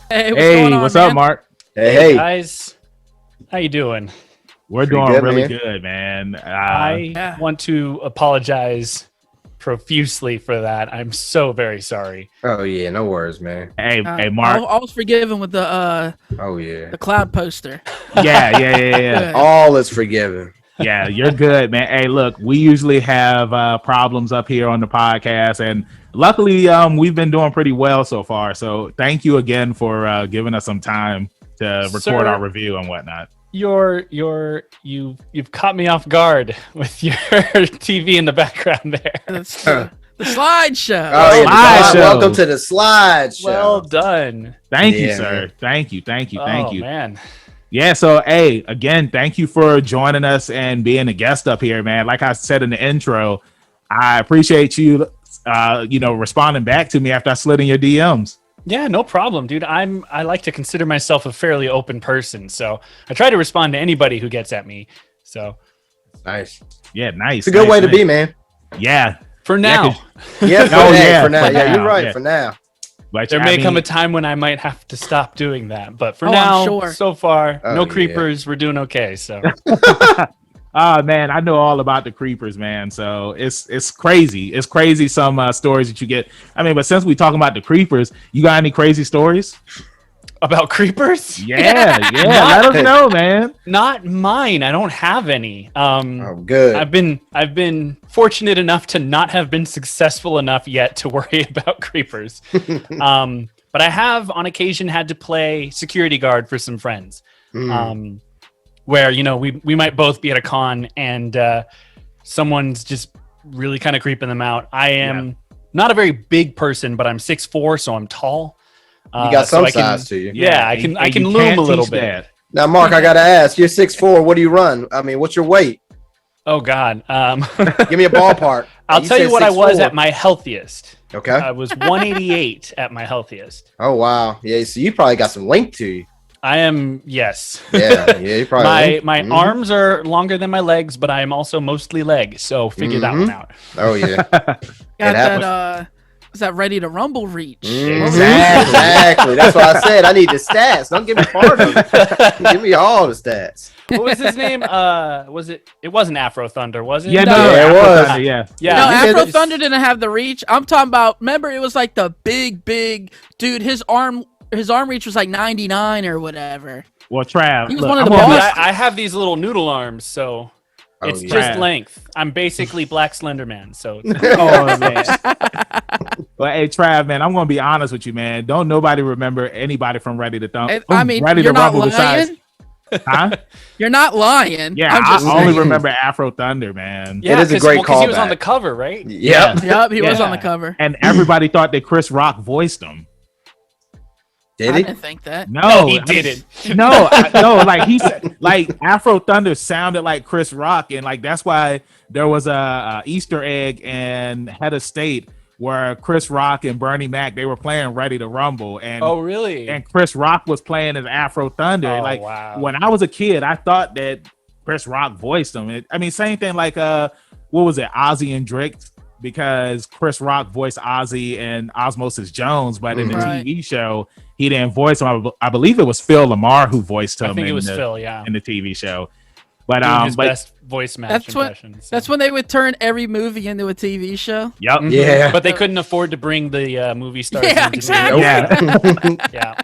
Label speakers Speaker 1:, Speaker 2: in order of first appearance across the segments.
Speaker 1: Hey, what's going on,
Speaker 2: what's
Speaker 1: man?
Speaker 2: up, Mark?
Speaker 3: Hey,
Speaker 4: Guys, how you doing?
Speaker 2: We're
Speaker 3: Pretty
Speaker 2: doing
Speaker 3: good,
Speaker 2: really
Speaker 3: man.
Speaker 2: good, man.
Speaker 4: I want to apologize profusely for that. I'm so very sorry.
Speaker 3: Oh yeah, no worries, man.
Speaker 2: Hey, Mark.
Speaker 1: I was forgiven with the
Speaker 3: Oh yeah,
Speaker 1: cloud poster.
Speaker 2: Yeah.
Speaker 1: Good.
Speaker 3: all is forgiven.
Speaker 2: Yeah, you're good, man. Hey, look, we usually have problems up here on the podcast, and luckily, we've been doing pretty well so far. So, thank you again for giving us some time to record
Speaker 4: Sir,
Speaker 2: our review and whatnot.
Speaker 4: You've caught me off guard with your TV in the background there.
Speaker 1: That's the slideshow.
Speaker 3: Oh, yeah,
Speaker 2: Slideshow.
Speaker 3: welcome to the slideshow.
Speaker 4: Well done.
Speaker 2: Thank you,
Speaker 3: Yeah,
Speaker 2: sir.
Speaker 3: man.
Speaker 2: Thank you.
Speaker 4: Oh, man.
Speaker 2: Yeah, so hey, again, thank you for joining us and being a guest up here, man. Like I said in the intro, I appreciate you, responding back to me after I slid in your DMs.
Speaker 4: Yeah, no problem, dude. I like to consider myself a fairly open person, so I try to respond to anybody who gets at me. So
Speaker 3: Nice.
Speaker 2: Yeah, nice.
Speaker 3: It's a good way to be, man.
Speaker 2: Yeah,
Speaker 4: for now,
Speaker 3: Yeah,
Speaker 2: Oh, yeah,
Speaker 3: for now.
Speaker 2: for
Speaker 3: Yeah,
Speaker 2: now,
Speaker 3: you're right.
Speaker 2: yeah.
Speaker 3: For now.
Speaker 2: but
Speaker 4: there
Speaker 2: I
Speaker 4: may
Speaker 2: mean,
Speaker 4: come a time when I might have to stop doing that. But for
Speaker 1: Oh, I'm
Speaker 4: now,
Speaker 1: sure.
Speaker 4: so far,
Speaker 3: Oh,
Speaker 4: no
Speaker 3: yeah.
Speaker 4: creepers. We're doing okay. So
Speaker 2: man, I know all about the creepers, man. So it's crazy. It's crazy some stories that you get. I mean, but since we talking about the creepers, you got any crazy stories?
Speaker 4: about creepers,
Speaker 2: Yeah. Let us know, man.
Speaker 4: not mine. I don't have any.
Speaker 3: Oh, good.
Speaker 4: I've been fortunate enough to not have been successful enough yet to worry about creepers. But I have on occasion had to play security guard for some friends. Where we might both be at a con and someone's just really kind of creeping them out. I am not a very big person, but I'm 6'4", so I'm tall.
Speaker 3: You got
Speaker 4: so
Speaker 3: some
Speaker 4: I can-
Speaker 3: size to you.
Speaker 4: Yeah, I can
Speaker 2: you
Speaker 4: loom
Speaker 2: can't
Speaker 4: a little
Speaker 2: teach
Speaker 4: bit.
Speaker 2: that.
Speaker 3: Now, Mark, I gotta ask. You're 6'4". What do you run? I mean, what's your weight?
Speaker 4: Oh God.
Speaker 3: Give me a ballpark.
Speaker 4: I'll tell you
Speaker 3: said
Speaker 4: what I was
Speaker 3: 6'4".
Speaker 4: at my healthiest.
Speaker 3: Okay.
Speaker 4: I was 188 at my healthiest.
Speaker 3: Oh wow. Yeah. So you probably got some length to you.
Speaker 4: I am, yes.
Speaker 3: Yeah. Yeah. You probably.
Speaker 4: My arms are longer than my legs, but I am also mostly leg. So figure that one out.
Speaker 3: Oh yeah.
Speaker 1: Got
Speaker 3: happens.
Speaker 1: that was that ready to rumble reach?
Speaker 3: Exactly. That's why I said I need the stats. Don't give me part of it. Give me all the stats.
Speaker 4: What was his name? It wasn't Afro Thunder, was it?
Speaker 2: Yeah,
Speaker 1: No,
Speaker 2: no,
Speaker 3: it
Speaker 2: Afro
Speaker 3: was.
Speaker 2: Thunder, yeah.
Speaker 4: Yeah.
Speaker 1: No,
Speaker 3: you did
Speaker 1: Afro
Speaker 3: it.
Speaker 1: Thunder didn't have the reach. I'm talking about. Remember, it was like the big dude. His arm reach was like 99 or whatever.
Speaker 2: Well, Trav,
Speaker 1: He was
Speaker 2: look,
Speaker 1: one of
Speaker 2: I'm
Speaker 1: the
Speaker 2: gonna be-
Speaker 1: boss.
Speaker 4: I have these little noodle arms, so
Speaker 3: Oh,
Speaker 4: it's
Speaker 3: yeah.
Speaker 4: just length. I'm basically Black Slender Man, so it's
Speaker 2: Oh, man. But hey, Trav, man, I'm gonna be honest with you, man. Don't nobody remember anybody from Ready to Thump.
Speaker 1: I mean,
Speaker 2: Ready
Speaker 1: you're
Speaker 2: to
Speaker 1: not
Speaker 2: Rumble
Speaker 1: lying.
Speaker 2: besides, huh?
Speaker 1: You're not lying.
Speaker 2: Yeah,
Speaker 1: I'm just
Speaker 2: I only
Speaker 1: saying.
Speaker 2: remember Afro Thunder, man.
Speaker 4: yeah,
Speaker 3: is a
Speaker 4: 'cause-
Speaker 3: great
Speaker 4: well, 'cause he was on
Speaker 3: callback.
Speaker 4: the cover, right?
Speaker 3: Yep.
Speaker 1: Yep, he was
Speaker 4: Yeah.
Speaker 1: on the cover.
Speaker 2: And everybody thought that Chris Rock voiced him.
Speaker 3: Did
Speaker 1: I
Speaker 3: he?
Speaker 1: didn't think that.
Speaker 2: No,
Speaker 4: he
Speaker 2: I mean,
Speaker 4: didn't.
Speaker 2: No, like he said, like Afro Thunder sounded like Chris Rock, and like that's why there was a Easter egg in Head of State where Chris Rock and Bernie Mac they were playing Ready to Rumble, and
Speaker 4: Oh, really?
Speaker 2: and Chris Rock was playing as Afro Thunder.
Speaker 4: Oh,
Speaker 2: Like
Speaker 4: wow.
Speaker 2: when I was a kid, I thought that Chris Rock voiced him. I mean, same thing like what was it, Ozzy and Drake, because Chris Rock voiced Ozzy and Osmosis Jones, but in the
Speaker 1: Right.
Speaker 2: TV show, he didn't voice him. I believe it was Phil Lamar who voiced him.
Speaker 4: I think it
Speaker 2: in
Speaker 4: was
Speaker 2: the,
Speaker 4: Phil, yeah.
Speaker 2: in the TV show. But
Speaker 4: Doing his
Speaker 2: but
Speaker 4: best voice match
Speaker 1: That's what-
Speaker 4: impressions.
Speaker 1: That's when they would turn every movie into a TV show.
Speaker 2: yep,
Speaker 4: Mhm.
Speaker 3: Yeah.
Speaker 4: But they couldn't afford to bring the movie stars.
Speaker 1: Yeah,
Speaker 4: into
Speaker 1: exactly.
Speaker 4: the-
Speaker 2: yeah.
Speaker 4: Yeah.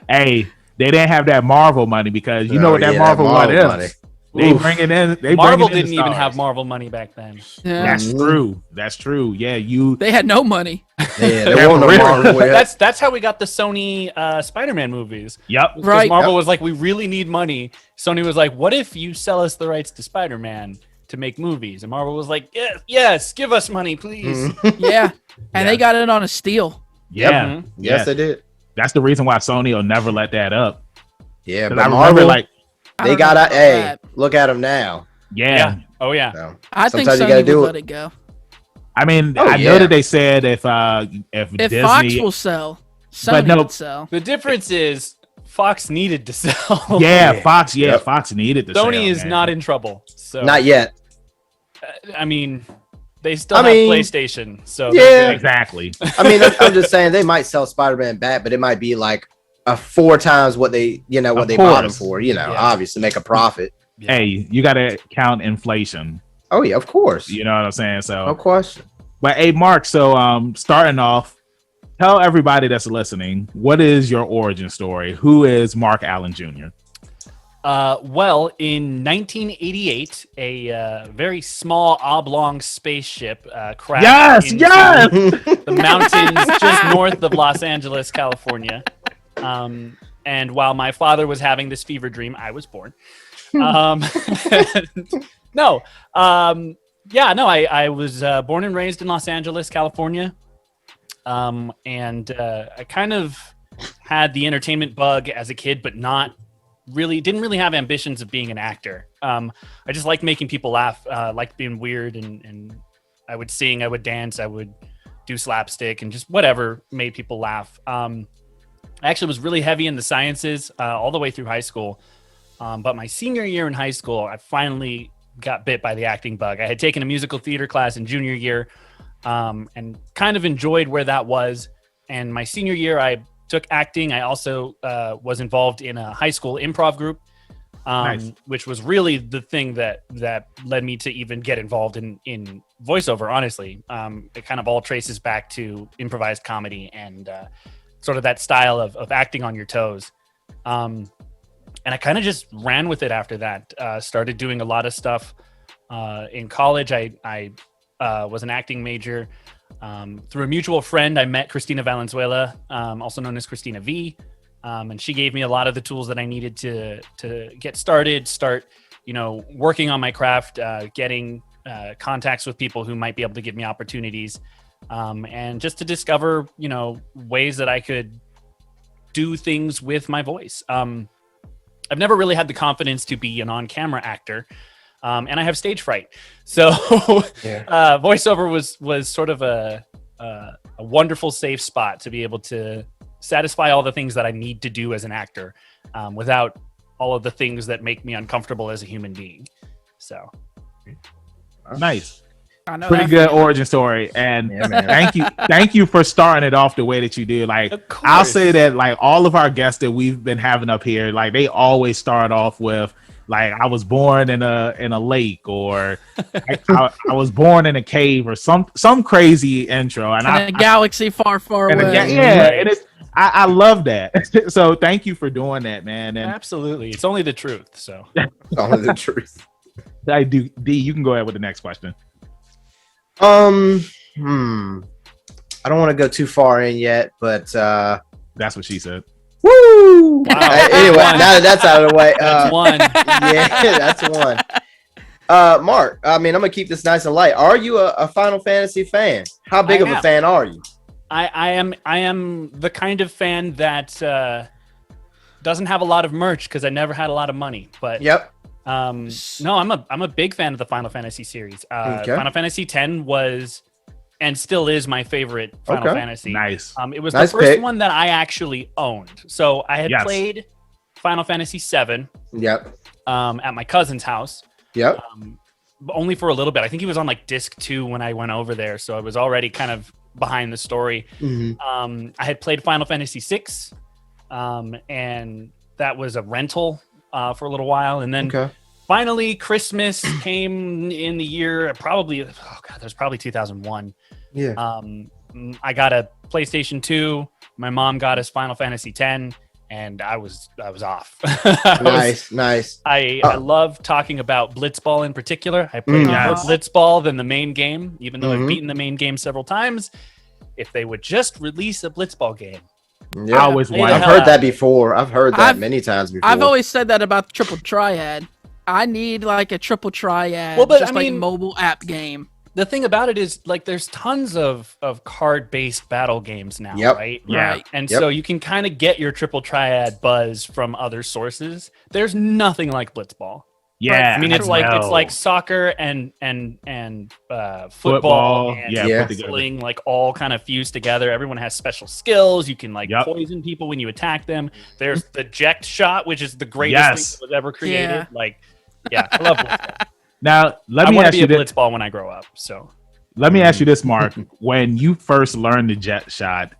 Speaker 2: Hey, they didn't have that Marvel money because you know
Speaker 3: Oh,
Speaker 2: what that
Speaker 3: yeah,
Speaker 2: Marvel one is.
Speaker 3: money.
Speaker 2: They
Speaker 4: Oof.
Speaker 2: bring it in. They
Speaker 4: Marvel
Speaker 2: bring it in
Speaker 4: didn't
Speaker 2: the
Speaker 4: even
Speaker 2: stars.
Speaker 4: have Marvel money back then.
Speaker 1: Yeah.
Speaker 2: That's true. That's true. Yeah, you.
Speaker 1: They had no money.
Speaker 3: Yeah, they won't know Marvel with.
Speaker 4: That's how we got the Sony Spider-Man movies.
Speaker 2: Yep.
Speaker 4: Because
Speaker 1: Right.
Speaker 4: Marvel
Speaker 3: Yep.
Speaker 4: was like, we really need money. Sony was like, what if you sell us the rights to Spider-Man to make movies? And Marvel was like, yes, give us money, please.
Speaker 1: Yeah. And
Speaker 2: Yeah.
Speaker 1: they got it on a steal.
Speaker 2: Yeah.
Speaker 4: Mhm.
Speaker 3: Yes,
Speaker 2: Yeah.
Speaker 3: they did.
Speaker 2: That's the reason why Sony will never let that up.
Speaker 3: Yeah,
Speaker 2: 'Cause
Speaker 3: but
Speaker 2: I remember,
Speaker 3: Marvel,
Speaker 2: like,
Speaker 1: I
Speaker 3: they
Speaker 1: don't know
Speaker 3: got
Speaker 1: about
Speaker 3: a. Hey,
Speaker 1: that.
Speaker 3: look at them now.
Speaker 2: yeah.
Speaker 4: Oh, yeah.
Speaker 3: So,
Speaker 1: I think
Speaker 3: sometimes you
Speaker 1: Sony
Speaker 3: gotta
Speaker 1: would
Speaker 3: do
Speaker 1: let
Speaker 3: it.
Speaker 1: it go.
Speaker 2: I mean,
Speaker 3: Oh,
Speaker 2: I know
Speaker 3: yeah.
Speaker 2: that they said if
Speaker 1: If
Speaker 2: Disney,
Speaker 1: Fox will sell, Sony
Speaker 2: But no-
Speaker 1: would sell.
Speaker 4: The difference is Fox needed to sell.
Speaker 2: yeah,
Speaker 3: Yeah.
Speaker 2: Fox,
Speaker 3: Yep.
Speaker 2: Fox needed to.
Speaker 4: Sony
Speaker 2: sell,
Speaker 4: is
Speaker 2: man.
Speaker 4: not in trouble. So
Speaker 3: Not yet.
Speaker 4: I mean, they still
Speaker 3: I
Speaker 4: have
Speaker 3: mean,
Speaker 4: PlayStation. So
Speaker 3: yeah.
Speaker 2: exactly.
Speaker 3: I mean, I'm just saying they might sell Spider-Man back, but it might be like 4 times what they what
Speaker 2: Of
Speaker 3: they bought them
Speaker 2: course.
Speaker 3: for.
Speaker 4: Yeah.
Speaker 3: Obviously make a profit.
Speaker 4: Yeah.
Speaker 2: Hey, you got to count inflation.
Speaker 3: Oh yeah, of course.
Speaker 2: You know what I'm saying?
Speaker 3: No
Speaker 2: So,
Speaker 3: question.
Speaker 2: but hey, Mark. So, starting off, tell everybody that's listening, what is your origin story? Who is Mark Allen Jr.?
Speaker 4: Well, in 1988, a very small oblong spaceship crashed into the mountains just north of Los Angeles, California. And while my father was having this fever dream, I was born. I was born and raised in Los Angeles, California. And I kind of had the entertainment bug as a kid, but didn't really have ambitions of being an actor. I just liked making people laugh, liked being weird, and I would sing, I would dance, I would do slapstick, and just whatever made people laugh. I actually was really heavy in the sciences all the way through high school. But my senior year in high school, I finally got bit by the acting bug. I had taken a musical theater class in junior year and kind of enjoyed where that was. And my senior year, I took acting. I also was involved in a high school improv group,
Speaker 2: Nice.
Speaker 4: which was really the thing that led me to even get involved in voiceover, honestly. It kind of all traces back to improvised comedy and sort of that style of acting on your toes. And I kind of just ran with it after that. Started doing a lot of stuff in college. I was an acting major. Through a mutual friend, I met Christina Valenzuela, also known as Christina V. And she gave me a lot of the tools that I needed to get started, working on my craft, getting contacts with people who might be able to give me opportunities, and just to discover, ways that I could do things with my voice. I've never really had the confidence to be an on-camera actor, and I have stage fright. So voiceover was sort of a wonderful safe spot to be able to satisfy all the things that I need to do as an actor, without all of the things that make me uncomfortable as a human being. So
Speaker 2: Nice.
Speaker 1: I know
Speaker 2: Pretty
Speaker 1: that
Speaker 2: good
Speaker 1: feeling.
Speaker 2: origin story. And
Speaker 3: Yeah, man.
Speaker 2: thank you for starting it off the way that you did. Like,
Speaker 4: Of course.
Speaker 2: I'll say that, like, all of our guests that we've been having up here, like, they always start off with, like, I was born in a lake, or I was born in a cave, or some crazy intro. And
Speaker 1: In a galaxy far, far
Speaker 2: and
Speaker 1: away.
Speaker 2: and it's I love that. So thank you for doing that, man. And
Speaker 4: absolutely, it's only the truth. So
Speaker 3: Only the truth.
Speaker 2: I do. D, you can go ahead with the next question.
Speaker 3: I don't want to go too far in yet, but
Speaker 2: That's what she said.
Speaker 3: woo!
Speaker 4: Wow.
Speaker 3: Anyway, now that that's out of the way,
Speaker 4: that's one.
Speaker 3: yeah, that's one. Mark, I mean, I'm gonna keep this nice and light. Are you a Final Fantasy fan? How big of a fan are you?
Speaker 4: I am the kind of fan that doesn't have a lot of merch because I never had a lot of money. But
Speaker 3: Yep.
Speaker 4: no, I'm a big fan of the Final Fantasy series.
Speaker 3: Okay.
Speaker 4: Final Fantasy X was and still is my favorite Final Fantasy.
Speaker 2: Nice.
Speaker 4: It was
Speaker 3: Nice
Speaker 4: the first
Speaker 3: pick.
Speaker 4: one that I actually owned. So I had
Speaker 2: Yes.
Speaker 4: played Final Fantasy VII
Speaker 3: Yep.
Speaker 4: at my cousin's house.
Speaker 3: Yep.
Speaker 4: Only for a little bit. I think he was on like disc 2 when I went over there, so I was already kind of behind the story.
Speaker 3: Mhm.
Speaker 4: I had played Final Fantasy VI, and that was a rental for a little while, and then
Speaker 3: Okay.
Speaker 4: finally Christmas came in the year that was probably 2001.
Speaker 3: Yeah.
Speaker 4: I got a PlayStation 2. My mom got us Final Fantasy X, and I was off.
Speaker 3: Nice.
Speaker 4: I love talking about Blitzball in particular. I played more
Speaker 2: Yes.
Speaker 4: Blitzball than the main game, even though I've
Speaker 3: Mhm.
Speaker 4: beaten the main game several times. If they would just release a Blitzball game.
Speaker 2: I
Speaker 3: Yeah.
Speaker 2: always
Speaker 4: Play
Speaker 2: wanted.
Speaker 4: the
Speaker 3: I've
Speaker 4: hell
Speaker 3: heard
Speaker 4: out
Speaker 3: that
Speaker 4: of it.
Speaker 3: before. I've heard that
Speaker 1: I've-
Speaker 3: many times before.
Speaker 1: I've always said that about the Triple Triad. I need like a Triple Triad,
Speaker 4: Well, but
Speaker 1: just
Speaker 4: I
Speaker 1: like
Speaker 4: mean-
Speaker 1: mobile app game.
Speaker 4: The thing about it is, like, there's tons of card-based battle games now,
Speaker 3: Yep.
Speaker 4: right?
Speaker 2: Yeah.
Speaker 1: Right.
Speaker 4: And
Speaker 3: Yep.
Speaker 4: so you can kind of get your Triple Triad buzz from other sources. There's nothing like Blitzball.
Speaker 2: Yeah.
Speaker 4: I mean, it's
Speaker 2: know.
Speaker 4: like soccer and football,
Speaker 2: Football,
Speaker 4: and
Speaker 3: Yeah.
Speaker 2: put together.
Speaker 4: wrestling, like all kind of fused together. Everyone has special skills. You can like
Speaker 2: Yep.
Speaker 4: poison people when you attack them. There's the eject shot, which is the greatest
Speaker 2: Yes.
Speaker 4: thing that was ever created.
Speaker 1: Yeah.
Speaker 4: Like, yeah, I love Blitzball.
Speaker 2: Now let
Speaker 4: I
Speaker 2: me
Speaker 4: want to
Speaker 2: ask
Speaker 4: be
Speaker 2: you
Speaker 4: a
Speaker 2: this.
Speaker 4: Blitzball when I grow up. So
Speaker 2: Let me ask you this, Mark. When you first learned the jet shot,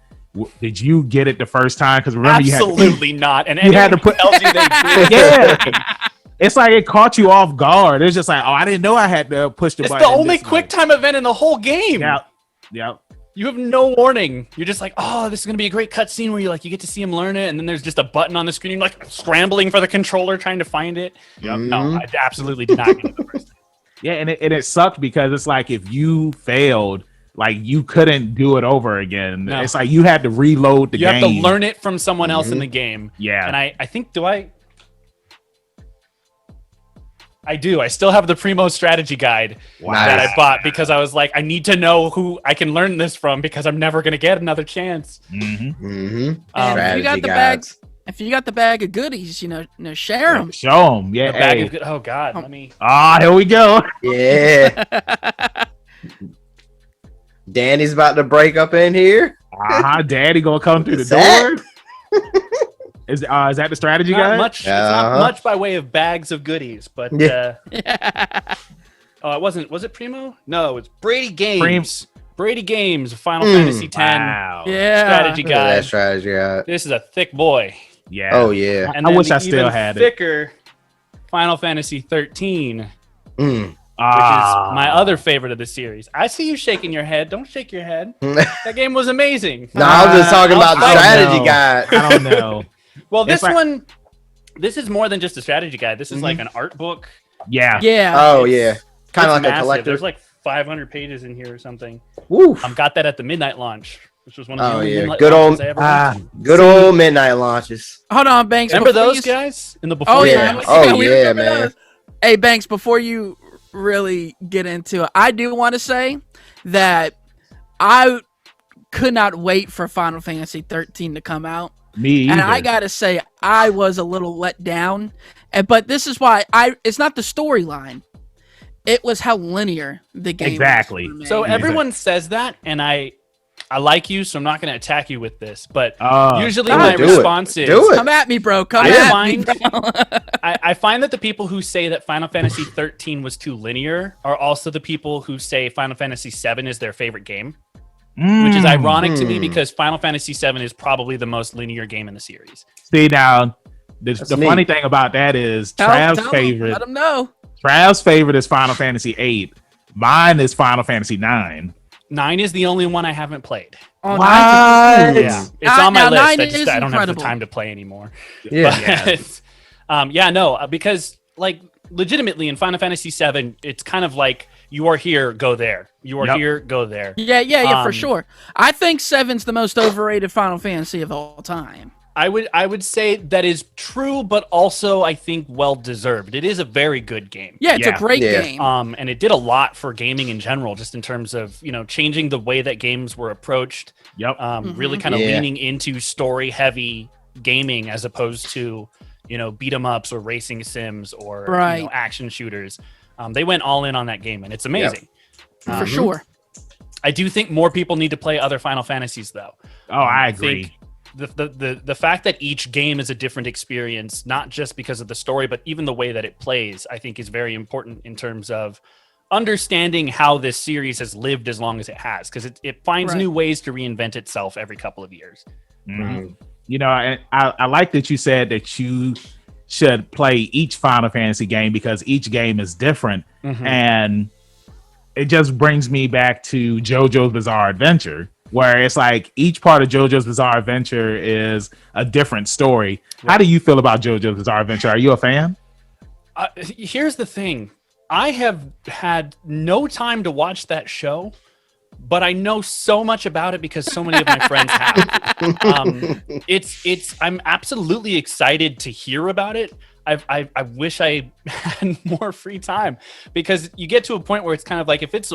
Speaker 2: Did you get it the first time? Because remember,
Speaker 4: Absolutely not. And
Speaker 2: you had to
Speaker 4: anyone who
Speaker 2: put-
Speaker 4: tells you they did.
Speaker 2: yeah. It's like it caught you off guard. It's just like, oh, I didn't know I had to push the
Speaker 4: It's
Speaker 2: button.
Speaker 4: the only quick time event in the whole game.
Speaker 2: Yeah.
Speaker 4: You have no warning. You're just like, oh, this is gonna be a great cutscene where you get to see him learn it, and then there's just a button on the screen. You're like scrambling for the controller, trying to find it. No, I absolutely did not get it the first time.
Speaker 2: Yeah, and it sucked because it's like if you failed, like you couldn't do it over again.
Speaker 4: No.
Speaker 2: It's like you had to reload the
Speaker 4: You
Speaker 2: game.
Speaker 4: have to learn it from someone else in the game.
Speaker 2: Yeah.
Speaker 4: And I think, I do. I still have the Primo strategy guide that I bought because I was like, I need to know who I can learn this from because I'm never going to get another chance.
Speaker 1: And if you got the bags, if you got the bag of goodies, share them.
Speaker 2: Show them. Yeah.
Speaker 4: The bag of good. Oh God, let me.
Speaker 2: Here we go.
Speaker 3: Yeah. Danny's about to break up in here.
Speaker 2: Daddy gonna come through the door. Is that the strategy
Speaker 4: Not
Speaker 2: guide?
Speaker 4: much. It's not much by way of bags of goodies, but oh, it wasn't. Was it Primo? No, it's Brady Games. Brady Games, Final Fantasy X
Speaker 2: Wow.
Speaker 4: strategy
Speaker 3: Look at that
Speaker 4: guide.
Speaker 3: strategy guide.
Speaker 4: This is a thick boy.
Speaker 2: Yeah.
Speaker 3: Oh yeah.
Speaker 4: And
Speaker 2: I
Speaker 4: then
Speaker 2: wish
Speaker 4: the
Speaker 2: I still
Speaker 4: even
Speaker 2: had it.
Speaker 4: thicker Final Fantasy 13,
Speaker 3: Mm.
Speaker 4: which is my other favorite of the series. I see you shaking your head. Don't shake your head. That game was amazing.
Speaker 3: No, I was just talking about the
Speaker 2: I don't
Speaker 3: strategy
Speaker 2: know.
Speaker 3: guide.
Speaker 2: I don't know.
Speaker 4: Well, this
Speaker 2: It's like-
Speaker 4: one, this is more than just a strategy guide. This is like an art book.
Speaker 2: Yeah.
Speaker 1: Yeah.
Speaker 3: Oh
Speaker 4: It's-
Speaker 3: yeah. Kind of
Speaker 4: It's
Speaker 3: like a
Speaker 4: massive.
Speaker 3: collector.
Speaker 4: There's like 500 pages in here or something.
Speaker 3: Woo.
Speaker 4: Got that at the midnight launch, which was one of the
Speaker 3: Oh,
Speaker 4: only
Speaker 3: yeah.
Speaker 4: midnight
Speaker 3: Good
Speaker 4: launches
Speaker 3: old-
Speaker 4: I ever went.
Speaker 3: Good old midnight launches.
Speaker 1: Hold on, Banks.
Speaker 4: Remember
Speaker 1: before
Speaker 4: those
Speaker 1: you-
Speaker 4: guys in the before?
Speaker 1: Oh
Speaker 3: Yeah.
Speaker 1: yeah.
Speaker 3: Oh,
Speaker 1: we
Speaker 3: yeah,
Speaker 1: remember
Speaker 3: man.
Speaker 1: those. Hey Banks, before you really get into it, I do want to say that I could not wait for Final Fantasy 13 to come out.
Speaker 2: Me either.
Speaker 1: And I gotta say, I was a little let down. But this is why it's not the storyline. It was how linear the game
Speaker 2: Exactly.
Speaker 1: was for me.
Speaker 4: So everyone says that, and I like you, so I'm not going to attack you with this. But usually
Speaker 3: no,
Speaker 4: my
Speaker 3: do it.
Speaker 4: response is,
Speaker 3: Do it.
Speaker 1: Come at me, bro. Come
Speaker 4: I
Speaker 1: at
Speaker 4: find-
Speaker 1: me, bro.
Speaker 4: I find that the people who say that Final Fantasy 13 was too linear are also the people who say Final Fantasy 7 is their favorite game, which is ironic to me because Final Fantasy 7 is probably the most linear game in the series.
Speaker 2: See now, the
Speaker 3: neat.
Speaker 2: funny thing about that is
Speaker 1: Tell
Speaker 2: Trav's
Speaker 1: him,
Speaker 2: favorite.
Speaker 1: Let him know.
Speaker 2: Trav's favorite is Final Fantasy 8. Mine is Final Fantasy 9.
Speaker 4: 9 is the only one I haven't played.
Speaker 1: Oh,
Speaker 2: What?
Speaker 1: nice.
Speaker 4: Yeah, it's on my
Speaker 1: Now,
Speaker 4: list.
Speaker 1: 9
Speaker 4: I
Speaker 1: is
Speaker 4: don't have the
Speaker 1: incredible.
Speaker 4: time to play anymore.
Speaker 3: Yeah.
Speaker 4: But, because like legitimately in Final Fantasy 7, it's kind of like you are here, go there. You are
Speaker 2: Yep.
Speaker 4: here, go there.
Speaker 1: Yeah, for sure. I think 7's the most overrated Final Fantasy of all time.
Speaker 4: I would say that is true, but also I think well deserved. It is a very good game.
Speaker 1: Yeah, it's
Speaker 2: Yeah.
Speaker 1: a great
Speaker 3: Yeah.
Speaker 1: game.
Speaker 4: And it did a lot for gaming in general, just in terms of changing the way that games were approached.
Speaker 2: Yep.
Speaker 4: Really kind of
Speaker 3: Yeah.
Speaker 4: leaning into story heavy gaming as opposed to beat 'em ups or racing sims or
Speaker 1: Right.
Speaker 4: action shooters. They went all in on that game, and it's amazing.
Speaker 1: For sure.
Speaker 4: I do think more people need to play other Final Fantasies, though.
Speaker 2: Oh, I
Speaker 4: I
Speaker 2: agree.
Speaker 4: think the fact that each game is a different experience, not just because of the story, but even the way that it plays, I think is very important in terms of understanding how this series has lived as long as it has, because it finds
Speaker 1: Right.
Speaker 4: new ways to reinvent itself every couple of years.
Speaker 2: Mhm. And I like that you said that you should play each Final Fantasy game because each game is different. And it just brings me back to JoJo's Bizarre Adventure, where it's like each part of JoJo's Bizarre Adventure is a different story. How do you feel about JoJo's Bizarre Adventure? Are you a fan?
Speaker 4: Here's the thing. I have had no time to watch that show, but I know so much about it because so many of my friends have. I'm absolutely excited to hear about it. I wish I had more free time because you get to a point where it's kind of like if it's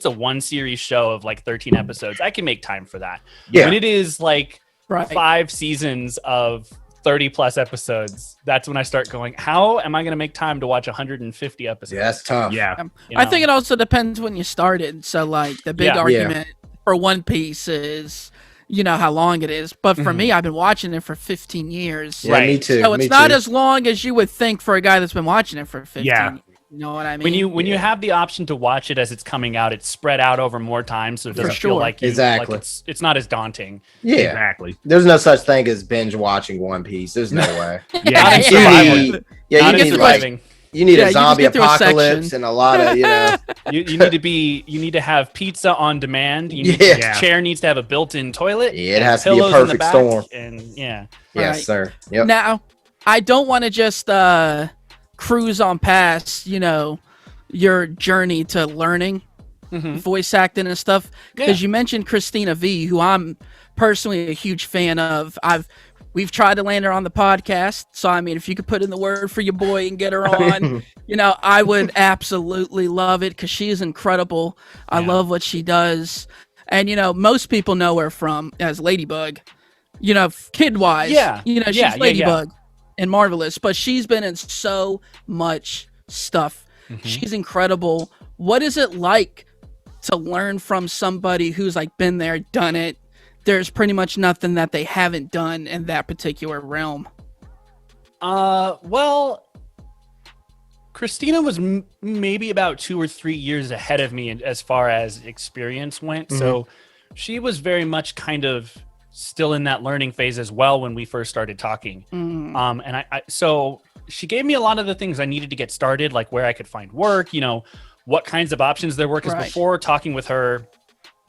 Speaker 4: a one series show of like 13 episodes, I can make time for that.
Speaker 3: Yeah.
Speaker 4: When it is like
Speaker 1: Right.
Speaker 4: 5 seasons of 30 plus episodes, that's when I start going, how am I going to make time to watch 150 episodes?
Speaker 3: Yeah, that's tough.
Speaker 2: Yeah.
Speaker 1: I think it also depends when you started. So, like, the big
Speaker 4: Yeah.
Speaker 1: argument for One Piece is, how long it is. But for me, I've been watching it for 15 years.
Speaker 3: Yeah,
Speaker 4: Right.
Speaker 3: me too.
Speaker 1: So it's
Speaker 3: me
Speaker 1: not
Speaker 3: too.
Speaker 1: as long as you would think for a guy that's been watching it for 15
Speaker 2: Yeah.
Speaker 1: years. You know what I mean?
Speaker 4: When you have the option to watch it as it's coming out, it's spread out over more time, so it doesn't feel like
Speaker 3: Exactly.
Speaker 4: like it's not as daunting.
Speaker 3: Yeah,
Speaker 2: Exactly.
Speaker 3: There's no such thing as binge watching One Piece. There's no way.
Speaker 2: Yeah.
Speaker 4: Not in
Speaker 3: you need
Speaker 4: surviving.
Speaker 3: you need
Speaker 1: Yeah,
Speaker 3: a
Speaker 1: you just
Speaker 3: zombie
Speaker 1: get through a
Speaker 3: apocalypse
Speaker 1: section.
Speaker 3: and a lot of
Speaker 4: You need to have pizza on demand.
Speaker 3: Yeah.
Speaker 4: The chair needs to have a built-in toilet.
Speaker 3: Yeah, it
Speaker 4: and
Speaker 3: has to be a
Speaker 4: pillows in the
Speaker 3: perfect
Speaker 4: back,
Speaker 3: storm.
Speaker 4: And yeah.
Speaker 3: Yes,
Speaker 1: Right.
Speaker 3: sir. Yep.
Speaker 1: Now, I don't want to just cruise on past, your journey to learning voice acting and stuff, because you mentioned Christina V, who I'm personally a huge fan of. We've tried to land her on the podcast, so I mean, if you could put in the word for your boy and get her on, I would absolutely love it, because she is incredible. I love what she does, and most people know her from as Ladybug, kid wise. She's Ladybug and Marvelous, but she's been in so much stuff. She's incredible. What is it like to learn from somebody who's like been there, done it? There's pretty much nothing that they haven't done in that particular realm.
Speaker 4: Well, Christina was maybe about 2 or 3 years ahead of me as far as experience went. So she was very much kind of still in that learning phase as well when we first started talking. And so she gave me a lot of the things I needed to get started, like where I could find work, what kinds of options there were. Because before talking with her,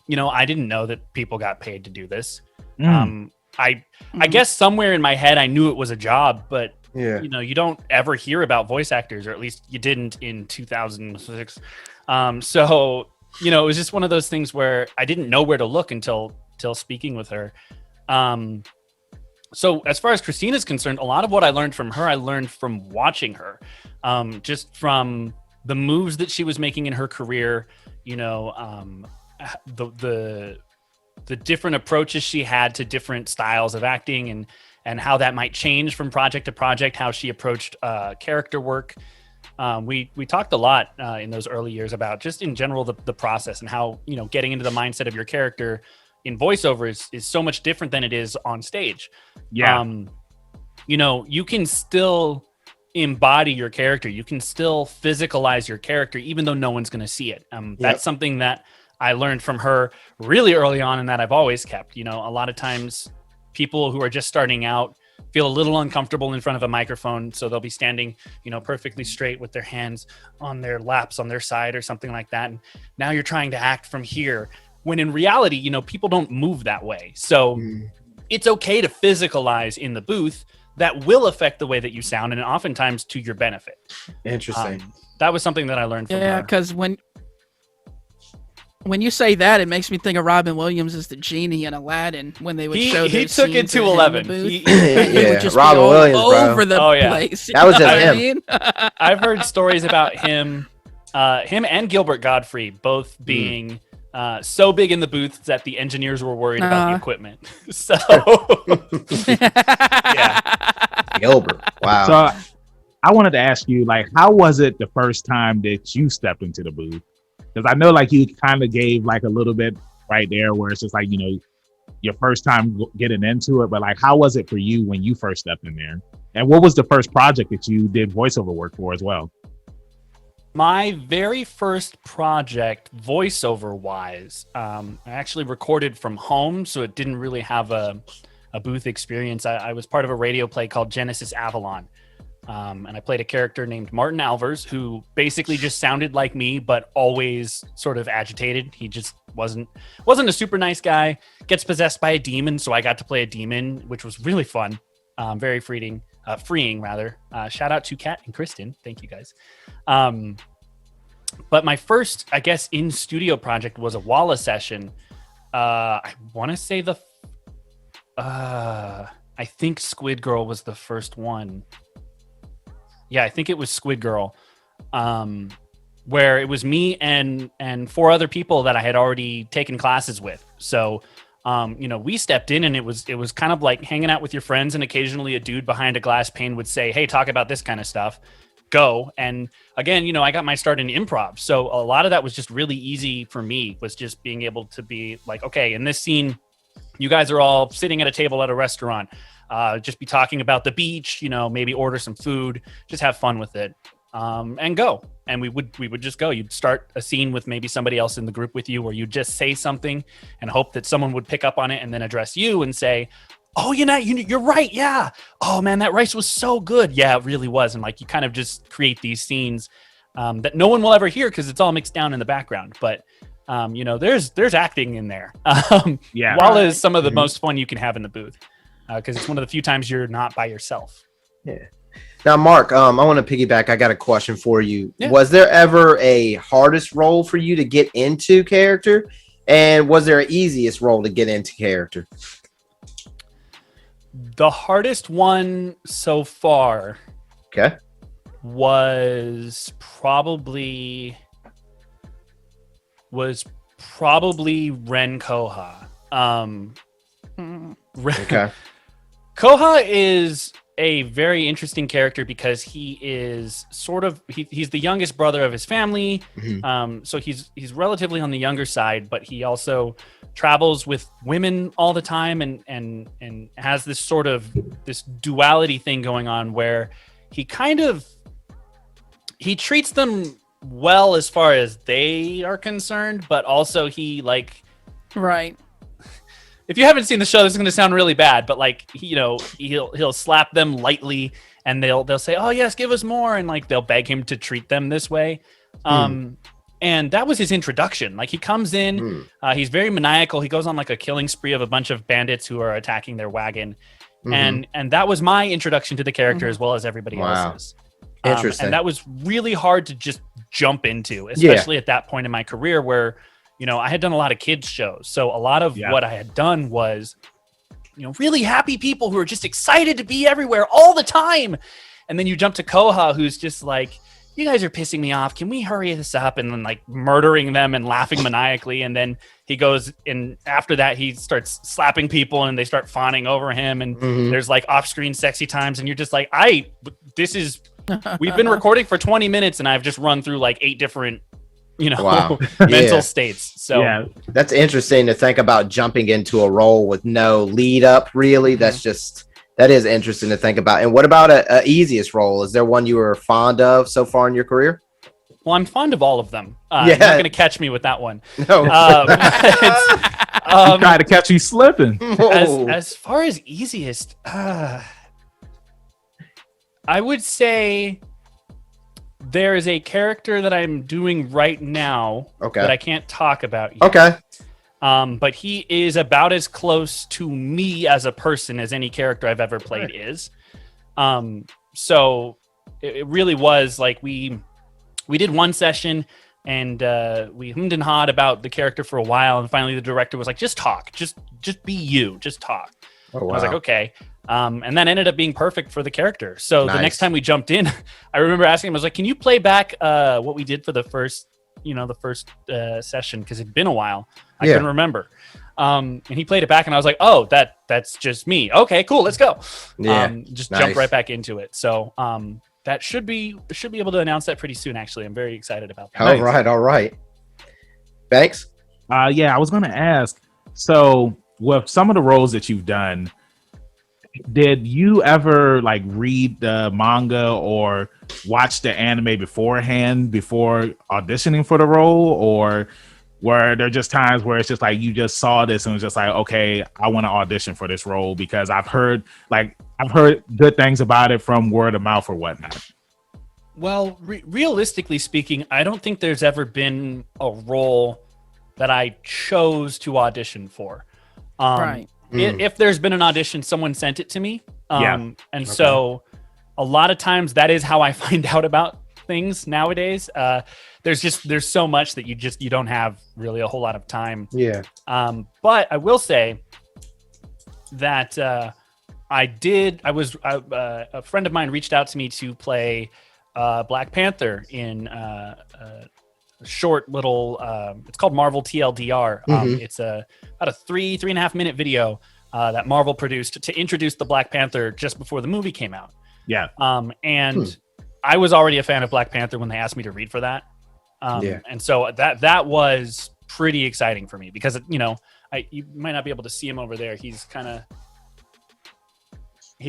Speaker 4: I didn't know that people got paid to do this. I guess somewhere in my head, I knew it was a job, but you don't ever hear about voice actors, or at least you didn't in 2006. So, it was just one of those things where I didn't know where to look until speaking with her. So as far as Christina's concerned, a lot of what I learned from her, I learned from watching her, just from the moves that she was making in her career, the different approaches she had to different styles of acting, and how that might change from project to project, how she approached character work. We talked a lot in those early years about just in general the process, and how getting into the mindset of your character in voiceover is so much different than it is on stage. You can still embody your character, you can still physicalize your character even though no one's going to see it. That's something that I learned from her really early on, and that I've always kept. A lot of times people who are just starting out feel a little uncomfortable in front of a microphone, so they'll be standing perfectly straight with their hands on their laps on their side or something like that, and now you're trying to act from here, when in reality people don't move that way. So it's okay to physicalize in the booth. That will affect the way that you sound, and oftentimes to your benefit.
Speaker 3: Interesting.
Speaker 4: That was something that I learned from her.
Speaker 1: Yeah, because when you say that, it makes me think of Robin Williams as the genie in Aladdin, when they would show
Speaker 4: he
Speaker 1: those
Speaker 4: took it
Speaker 1: scenes
Speaker 4: to
Speaker 1: of him in
Speaker 4: 11.
Speaker 1: the booth.
Speaker 3: Yeah,
Speaker 1: Would just
Speaker 3: Robin
Speaker 1: be all
Speaker 3: Williams, bro.
Speaker 1: over the
Speaker 4: Oh, yeah.
Speaker 1: place.
Speaker 3: That was
Speaker 1: You know
Speaker 3: just
Speaker 1: what I
Speaker 3: him.
Speaker 1: mean?
Speaker 4: I've heard stories about him and Gilbert Godfrey both being so big in the booth that the engineers were worried about the equipment. So, yeah.
Speaker 3: Gilbert. Wow.
Speaker 2: So I wanted to ask you, how was it the first time that you stepped into the booth? Because I know, you kind of gave a little bit right there, where it's just your first time getting into it. But how was it for you when you first stepped in there? And what was the first project that you did voiceover work for as well?
Speaker 4: My very first project, voiceover wise, I actually recorded from home, so it didn't really have a booth experience. I was part of a radio play called Genesis Avalon. And I played a character named Martin Alvers, who basically just sounded like me, but always sort of agitated. He just wasn't a super nice guy. Gets possessed by a demon, so I got to play a demon, which was really fun. Very freeing rather. Shout out to Kat and Kristen. Thank you guys. But my first, I guess, in studio project was a Walla session. I want to say I think Squid Girl was the first one. Yeah, I think it was Squid Girl, where it was me and 4 other people that I had already taken classes with. So, we stepped in, and it was kind of like hanging out with your friends, and occasionally a dude behind a glass pane would say, "Hey, talk about this kind of stuff." Go. And again, I got my start in improv, so a lot of that was just really easy for me. Was just being able to be like, okay, in this scene, you guys are all sitting at a table at a restaurant. Just be talking about the beach, maybe order some food, just have fun with it. and go. And we would just go. You'd start a scene with maybe somebody else in the group with you, where you just say something and hope that someone would pick up on it and then address you and say, "Oh, you're right. Yeah. Oh man, that rice was so good. Yeah, it really was." And like you kind of just create these scenes that no one will ever hear because it's all mixed down in the background. But there's acting in there. While is some of the most fun you can have in the booth because it's one of the few times you're not by yourself.
Speaker 3: Yeah. Now, Mark, I want to piggyback. I got a question for you.
Speaker 4: Yeah.
Speaker 3: Was there ever a hardest role for you to get into character? And was there an easiest role to get into character?
Speaker 4: The hardest one so far was probably Ren Koha. Koha is a very interesting character because he is he's the youngest brother of his family. So he's relatively on the younger side, but he also travels with women all the time and has this sort of this duality thing going on where he treats them well as far as they are concerned, but also he
Speaker 1: right.
Speaker 4: If you haven't seen the show, this is going to sound really bad, but like, he'll slap them lightly and they'll say, "Oh yes, give us more." And like, they'll beg him to treat them this way. And that was his introduction. Like he comes in, he's very maniacal. He goes on like a killing spree of a bunch of bandits who are attacking their wagon. And that was my introduction to the character as well as everybody else's.
Speaker 3: Interesting.
Speaker 4: And that was really hard to just jump into, especially at that point in my career where, I had done a lot of kids shows. So a lot of what I had done was, really happy people who are just excited to be everywhere all the time. And then you jump to Koha, who's just like, "You guys are pissing me off. Can we hurry this up?" And then like murdering them and laughing maniacally. And then he goes, and after that, he starts slapping people and they start fawning over him. And there's like off-screen sexy times. And you're just like, we've been recording for 20 minutes and I've just run through like 8 different mental states. So
Speaker 3: that's interesting to think about, jumping into a role with no lead up, really. That is interesting to think about. And what about a easiest role? Is there one you were fond of so far in your career?
Speaker 4: Well, I'm fond of all of them. You're not going to catch me with that one.
Speaker 3: No.
Speaker 2: Try to catch you slipping.
Speaker 4: As far as easiest, I would say there is a character that I'm doing right now that I can't talk about yet. But he is about as close to me as a person as any character I've ever played is. So it really was like we did one session and we hummed and hawed about the character for a while, and finally the director was like, "Just talk, just be you, just talk." I was like, "Okay." And that ended up being perfect for the character. So the next time we jumped in, I remember asking him, I was like, "Can you play back what we did for the first session?" Because it'd been a while. I couldn't remember. And he played it back and I was like, "Oh, that's just me. Okay, cool. Let's go." Jump right back into it. So that should be able to announce that pretty soon. Actually, I'm very excited about that.
Speaker 3: All right. Thanks.
Speaker 2: I was going to ask, so with some of the roles that you've done, did you ever like read the manga or watch the anime beforehand before auditioning for the role, or were there just times where it's just like you just saw this and was just like, "Okay, I want to audition for this role because I've heard good things about it from word of mouth or whatnot"?
Speaker 4: Well, realistically speaking, I don't think there's ever been a role that I chose to audition for.
Speaker 1: Right.
Speaker 4: If there's been an audition, someone sent it to me. So a lot of times that is how I find out about things nowadays. There's so much that you don't have really a whole lot of time. But I will say that a friend of mine reached out to me to play Black Panther in a short little it's called Marvel TLDR. It's about a 3.5 minute video that Marvel produced to introduce the Black Panther just before the movie came out. And I was already a fan of Black Panther when they asked me to read for that. And so that was pretty exciting for me because you might not be able to see him over there. He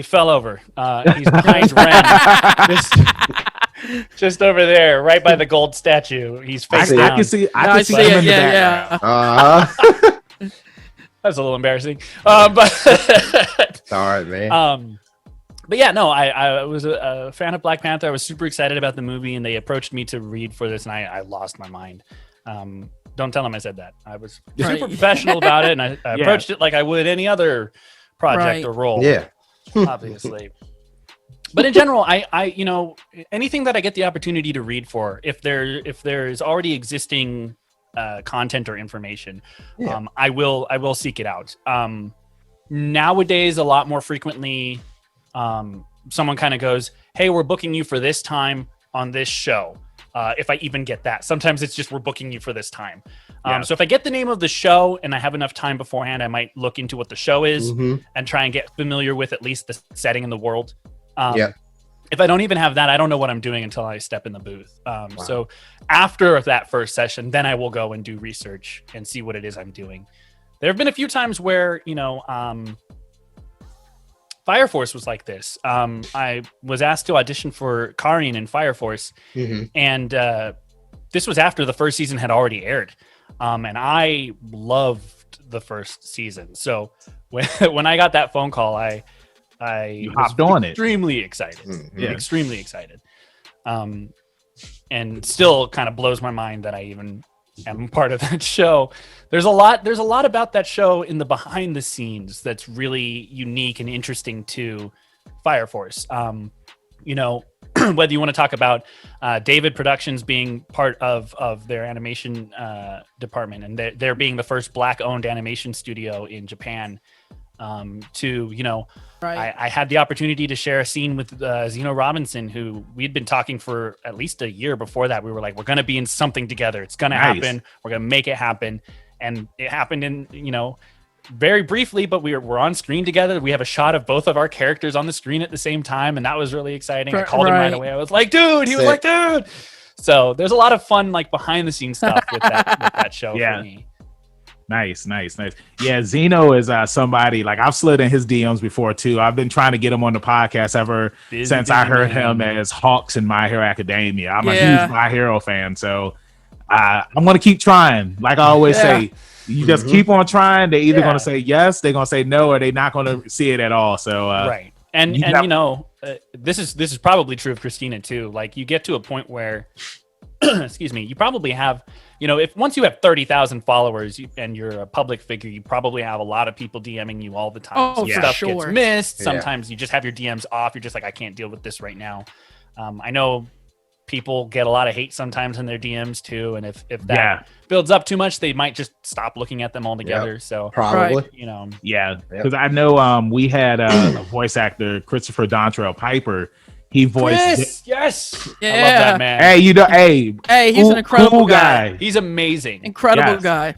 Speaker 4: fell over. He's behind Ren. Just over there, right by the gold statue. He's face
Speaker 3: see it.
Speaker 4: down.
Speaker 2: I can see
Speaker 1: it.
Speaker 2: him in the
Speaker 1: Yeah.
Speaker 2: background.
Speaker 4: That's a little embarrassing. But
Speaker 3: All right, man.
Speaker 4: but yeah, no, I was a fan of Black Panther. I was super excited about the movie, and they approached me to read for this, and I lost my mind. Don't tell them I said that. I was super professional about it, and I approached it like I would any other project or role.
Speaker 3: Yeah.
Speaker 4: Obviously. But in general, I you know, anything that I get the opportunity to read for, if there is already existing content or information, I will seek it out. Nowadays, a lot more frequently, someone kind of goes, "Hey, we're booking you for this time on this show." If I even get that, sometimes it's just we're booking you for this time. So if I get the name of the show and I have enough time beforehand, I might look into what the show is and try and get familiar with at least the setting in the world. If I don't even have that, I don't know what I'm doing until I step in the booth. So after that first session, then I will go and do research and see what it is I'm doing. There have been a few times where, you know, Fire Force was like this. I was asked to audition for Karian in Fire Force, and this was after the first season had already aired. And I loved the first season. So when I got that phone call, I
Speaker 2: hopped on it.
Speaker 4: Extremely excited. Extremely excited. And still kind of blows my mind that I even am part of that show. There's a lot about that show in the behind the scenes that's really unique and interesting to Fire Force. You know, whether you want to talk about David Productions being part of their animation department, and they're being the first Black-owned animation studio in Japan, to, you know, I had the opportunity to share a scene with Zeno Robinson, who we'd been talking for at least a year before that. We were like, we're going to be in something together. It's going to happen. We're going to make it happen. And it happened in, you know, very briefly, but we're on screen together. We have a shot of both of our characters on the screen at the same time, and that was really exciting. I called him right away. I was like, dude. He was like, dude. So there's a lot of fun, like, behind the scenes stuff with that show for me.
Speaker 2: Nice. Yeah, Zeno is somebody, like, I've slid in his DMs before too. I've been trying to get him on the podcast ever since I heard him as Hawks in My Hero Academia. I'm a huge My Hero fan, so I'm gonna keep trying. Like I always say, you just keep on trying. They're either gonna say yes, they're gonna say no, or they're not gonna see it at all. So
Speaker 4: and you know, this is probably true of Christina too. Like, you get to a point where excuse me, you probably have, you know, if once you have 30,000 followers and you're a public figure, you probably have a lot of people DMing you all the time.
Speaker 1: Oh,
Speaker 4: stuff gets missed. Sometimes you just have your DMs off. You're just like, I can't deal with this right now. I know people get a lot of hate sometimes in their DMs too, and if that builds up too much, they might just stop looking at them altogether. So
Speaker 3: probably,
Speaker 4: you know,
Speaker 2: because I know we had a voice actor, Christopher Dontrell Piper. He voiced
Speaker 4: I love that man.
Speaker 2: Hey, you know, hey,
Speaker 1: he's an incredible guy.
Speaker 4: He's amazing.
Speaker 1: Incredible guy.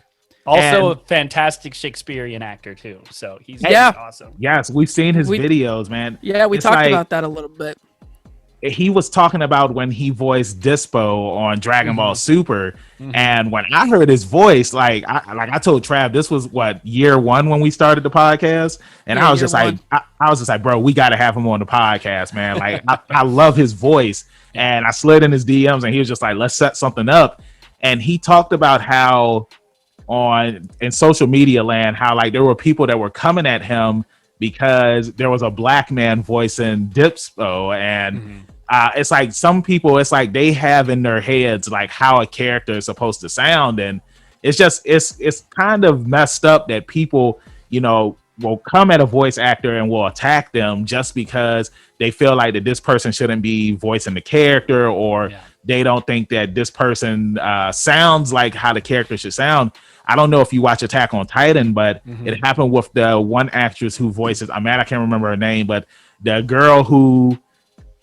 Speaker 4: Also a fantastic Shakespearean actor too. So he's awesome.
Speaker 2: Yes, we've seen his videos, man.
Speaker 1: Yeah, we talked about that a little bit.
Speaker 2: He was talking about when he voiced Dispo on Dragon Ball Super, and when I heard his voice, like I told Trav, this was what, year one when we started the podcast, and I was just like, I was just like, bro, we got to have him on the podcast, man. Like I love his voice, and I slid in his DMs, and he was just like, let's set something up, and he talked about how in social media land, how like there were people that were coming at him because there was a black man voicing Dipspo, and it's like some people, it's like they have in their heads like how a character is supposed to sound, and it's just it's kind of messed up that people, you know, will come at a voice actor and will attack them just because they feel like that this person shouldn't be voicing the character, or they don't think that this person sounds like how the character should sound. I don't know if you watch Attack on Titan, but it happened with the one actress who voices, I can't remember her name, but the girl who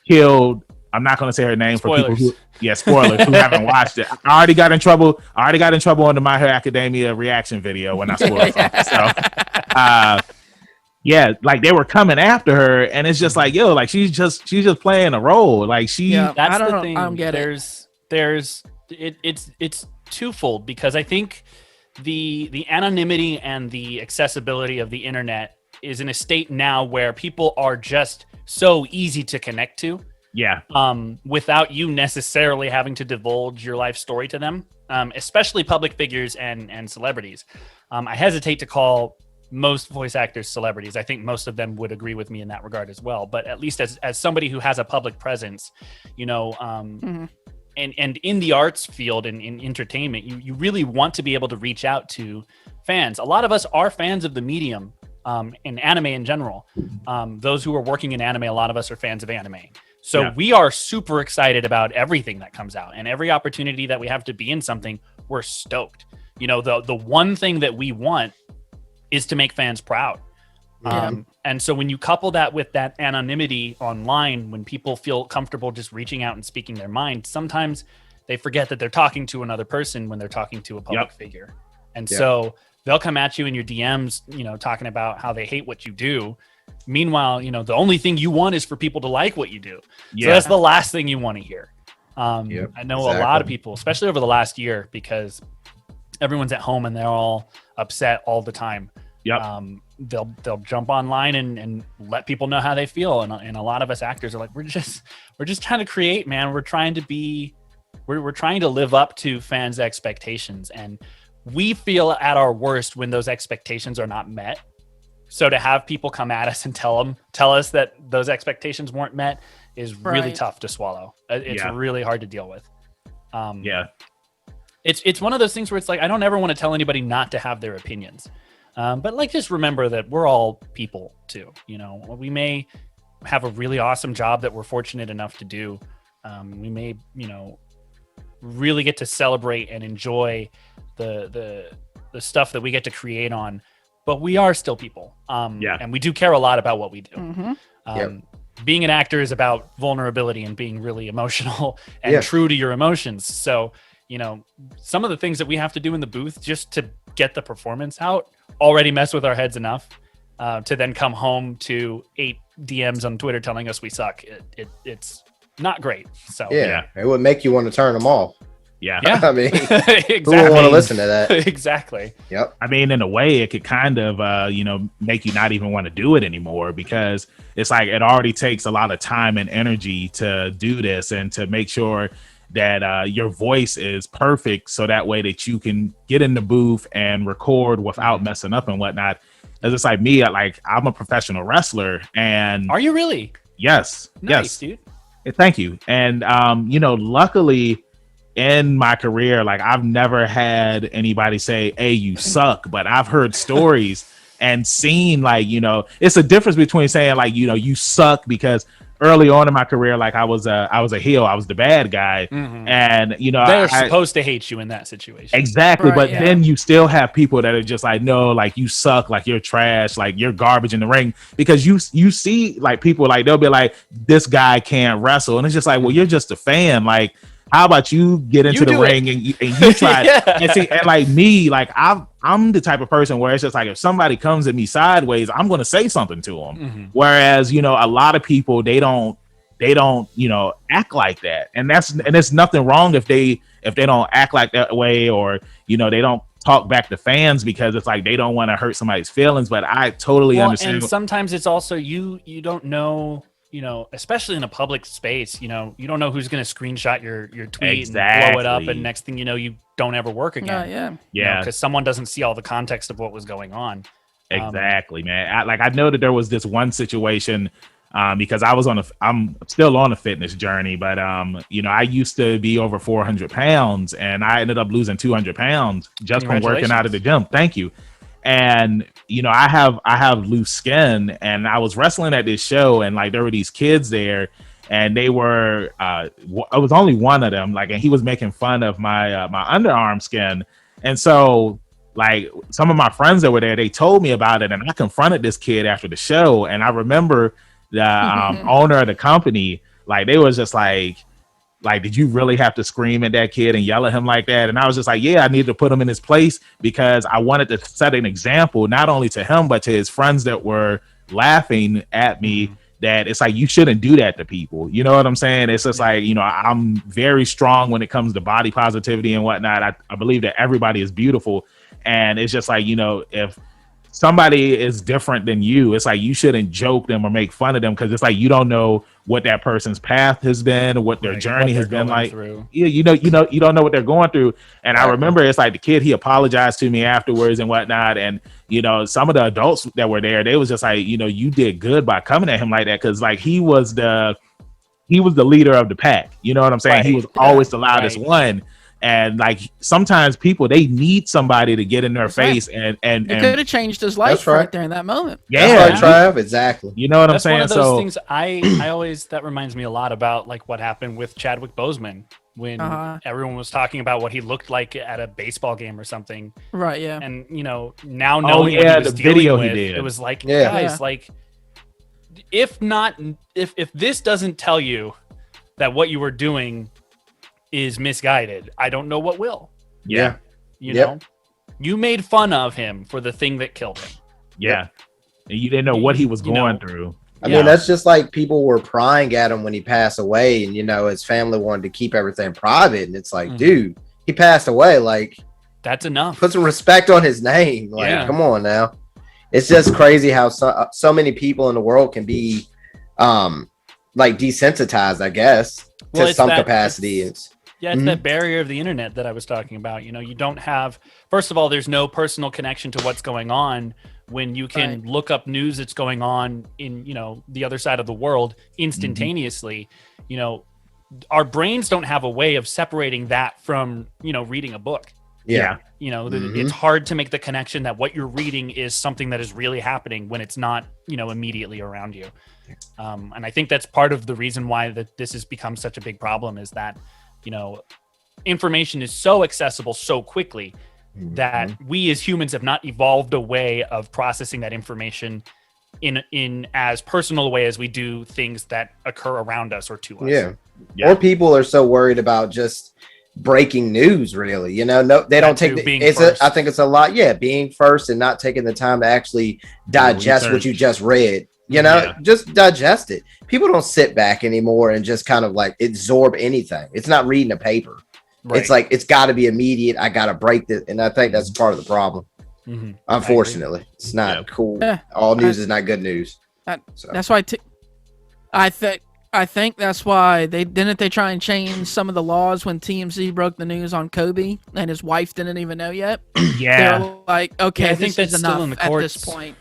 Speaker 2: killed, I'm not going to say her name
Speaker 4: spoilers.
Speaker 2: For people who, spoilers, who haven't watched it. I already got in trouble on the My Hero Academia reaction video when I spoiled something. So, like they were coming after her, and it's just like, yo, like she's just playing a role. Like
Speaker 4: that's the thing.
Speaker 1: I don't get
Speaker 4: it's twofold, because I think the anonymity and the accessibility of the internet is in a state now where people are just so easy to connect to.
Speaker 2: Yeah.
Speaker 4: Without you necessarily having to divulge your life story to them, especially public figures and celebrities. I hesitate to call most voice actors celebrities. I think most of them would agree with me in that regard as well. But at least as somebody who has a public presence, you know, and in the arts field and in entertainment, you really want to be able to reach out to fans. A lot of us are fans of the medium, in anime in general. Those who are working in anime, a lot of us are fans of anime. So we are super excited about everything that comes out, and every opportunity that we have to be in something, we're stoked. You know, the one thing that we want is to make fans proud. And so when you couple that with that anonymity online, when people feel comfortable just reaching out and speaking their mind, sometimes they forget that they're talking to another person when they're talking to a public figure. And so they'll come at you in your DMs, you know, talking about how they hate what you do. Meanwhile, you know, the only thing you want is for people to like what you do. So that's the last thing you want to hear. I know a lot of people, especially over the last year, because everyone's at home and they're all upset all the time. They'll jump online and let people know how they feel. And a lot of us actors are like, we're just trying to create, man. We're trying to live up to fans' expectations. And we feel at our worst when those expectations are not met. So to have people come at us and tell us that those expectations weren't met is really tough to swallow. It's really hard to deal with. It's one of those things where it's like, I don't ever want to tell anybody not to have their opinions. But like, just remember that we're all people too. You know, we may have a really awesome job that we're fortunate enough to do. We may, you know, really get to celebrate and enjoy the stuff that we get to create on, but we are still people. And we do care a lot about what we do. Being an actor is about vulnerability and being really emotional and true to your emotions. So, you know, some of the things that we have to do in the booth just to get the performance out already mess with our heads enough to then come home to 8 DMs on Twitter telling us we suck. It's not great. So
Speaker 3: it would make you want to turn them off. I mean,
Speaker 4: exactly.
Speaker 3: Who would want to listen to that?
Speaker 4: Exactly.
Speaker 2: I mean, in a way, it could kind of, you know, make you not even want to do it anymore, because it's like it already takes a lot of time and energy to do this and to make sure that your voice is perfect, so that way that you can get in the booth and record without messing up and whatnot. As it's like me, I'm a professional wrestler. And
Speaker 4: are you really?
Speaker 2: Yes.
Speaker 4: Nice, dude.
Speaker 2: Thank you. And you know, luckily in my career, like, I've never had anybody say, "Hey, you suck," but I've heard stories and seen, like, you know, it's a difference between saying, like, you know, you suck, because early on in my career, like, I was a heel, I was the bad guy, and you know,
Speaker 4: they're supposed to hate you in that situation.
Speaker 2: Exactly, but then you still have people that are just like, no, like, you suck, like, you're trash, like, you're garbage in the ring, because you see, like, people, like, they'll be like, this guy can't wrestle, and it's just like, well, you're just a fan, like, how about you get into the ring and you try and see, and like me, like, I'm the type of person where it's just like, if somebody comes at me sideways, I'm going to say something to them. Whereas, you know, a lot of people, they don't, you know, act like that. And there's nothing wrong if they don't act like that way, or, you know, they don't talk back to fans because it's like they don't want to hurt somebody's feelings. But I totally understand.
Speaker 4: And sometimes it's also you don't know, you know, especially in a public space, you know, you don't know who's going to screenshot your tweet and blow it up, and next thing you know, you don't ever work again. Because someone doesn't see all the context of what was going on.
Speaker 2: Exactly, man. I know that there was this one situation, because I'm still on a fitness journey, but you know, I used to be over 400 pounds, and I ended up losing 200 pounds just from working out at the gym. Thank you. And, you know, I have loose skin, and I was wrestling at this show, and like, there were these kids there, and they were, it was only one of them, like, and he was making fun of my, my underarm skin. And so, like, some of my friends that were there, they told me about it, and I confronted this kid after the show. And I remember the owner of the company, like, they was just like, did you really have to scream at that kid and yell at him like that? And I was just like, yeah, I needed to put him in his place, because I wanted to set an example, not only to him, but to his friends that were laughing at me, that it's like, you shouldn't do that to people. You know what I'm saying? It's just like, you know, I'm very strong when it comes to body positivity and whatnot. I believe that everybody is beautiful. And it's just like, you know, if somebody is different than you, it's like you shouldn't joke them or make fun of them because it's like you don't know what that person's path has been or what their journey has been like. Yeah, you don't know what they're going through. And I remember it's like the kid, he apologized to me afterwards and whatnot. And some of the adults that were there, they was just like, you did good by coming at him like that because like he was the leader of the pack. You know what I'm saying? Right. He was always the loudest one. And like sometimes people, they need somebody to get in their face and it
Speaker 1: could have changed his life right there in that moment.
Speaker 3: Yeah, that's right, Trav. Exactly.
Speaker 2: You know what I'm saying?
Speaker 4: One of those things I always, that reminds me a lot about like what happened with Chadwick Boseman when everyone was talking about what he looked like at a baseball game or something.
Speaker 1: Right. Yeah.
Speaker 4: And now knowing what he was
Speaker 2: the video
Speaker 4: with,
Speaker 2: he did,
Speaker 4: it was like, guys, like if this doesn't tell you that what you were doing is misguided, I don't know what will.
Speaker 2: Yeah.
Speaker 4: You know, you made fun of him for the thing that killed him.
Speaker 2: Yeah. And you didn't know what he was going through.
Speaker 3: I mean, that's just like people were prying at him when he passed away, and his family wanted to keep everything private. And it's like, dude, he passed away. Like,
Speaker 4: that's enough.
Speaker 3: Put some respect on his name. Like, come on now. It's just crazy how so many people in the world can be like desensitized, I guess, to some capacity.
Speaker 4: It's that barrier of the internet that I was talking about. You don't have, first of all, there's no personal connection to what's going on when you can look up news that's going on in, the other side of the world instantaneously. Our brains don't have a way of separating that from, reading a book.
Speaker 3: Yeah.
Speaker 4: It's hard to make the connection that what you're reading is something that is really happening when it's not, immediately around you. And I think that's part of the reason why this has become such a big problem is that, information is so accessible so quickly that we as humans have not evolved a way of processing that information in as personal a way as we do things that occur around us or to us.
Speaker 3: Yeah. Or people are so worried about just breaking news, really. No, they don't take I think it's a lot. Yeah, being first and not taking the time to actually digest what you just read. Just digest it. People don't sit back anymore and just kind of like absorb anything. It's not reading a paper. Right. It's like it's got to be immediate. I got to break this, and I think that's part of the problem. Unfortunately, it's not cool. All news is not good news.
Speaker 1: That's why I think that's why they try and change some of the laws when TMZ broke the news on Kobe and his wife didn't even know yet.
Speaker 2: Yeah,
Speaker 1: they're like, okay,
Speaker 4: I think that's still in the courts
Speaker 1: at this point.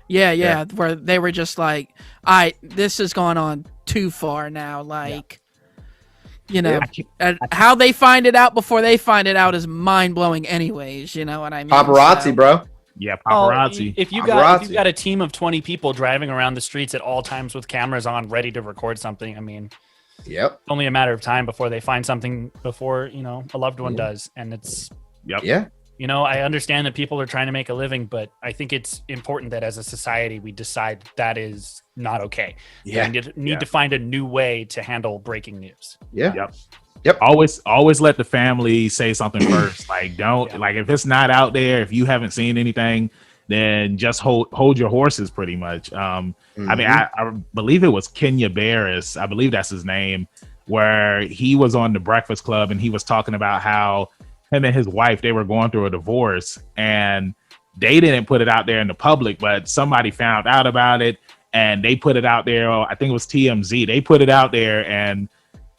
Speaker 1: Yeah, where they were just like, this has gone on too far now. Like, how they find it out before they find it out is mind blowing. Anyways, you know what I mean?
Speaker 3: Paparazzi, bro.
Speaker 2: Yeah, paparazzi.
Speaker 4: If you've got a team of 20 people driving around the streets at all times with cameras on, ready to record something, I mean, it's only a matter of time before they find something before a loved one does, and it's I understand that people are trying to make a living, but I think it's important that as a society we decide that is not okay. We need to find a new way to handle breaking news.
Speaker 3: Yep.
Speaker 2: Always let the family say something first. Like don't like if it's not out there, if you haven't seen anything, then just hold your horses pretty much. I mean, I believe it was Kenya Barris. I believe that's his name, where he was on the Breakfast Club and he was talking about how him and his wife, they were going through a divorce and they didn't put it out there in the public, but somebody found out about it and they put it out there. I think it was TMZ. They put it out there and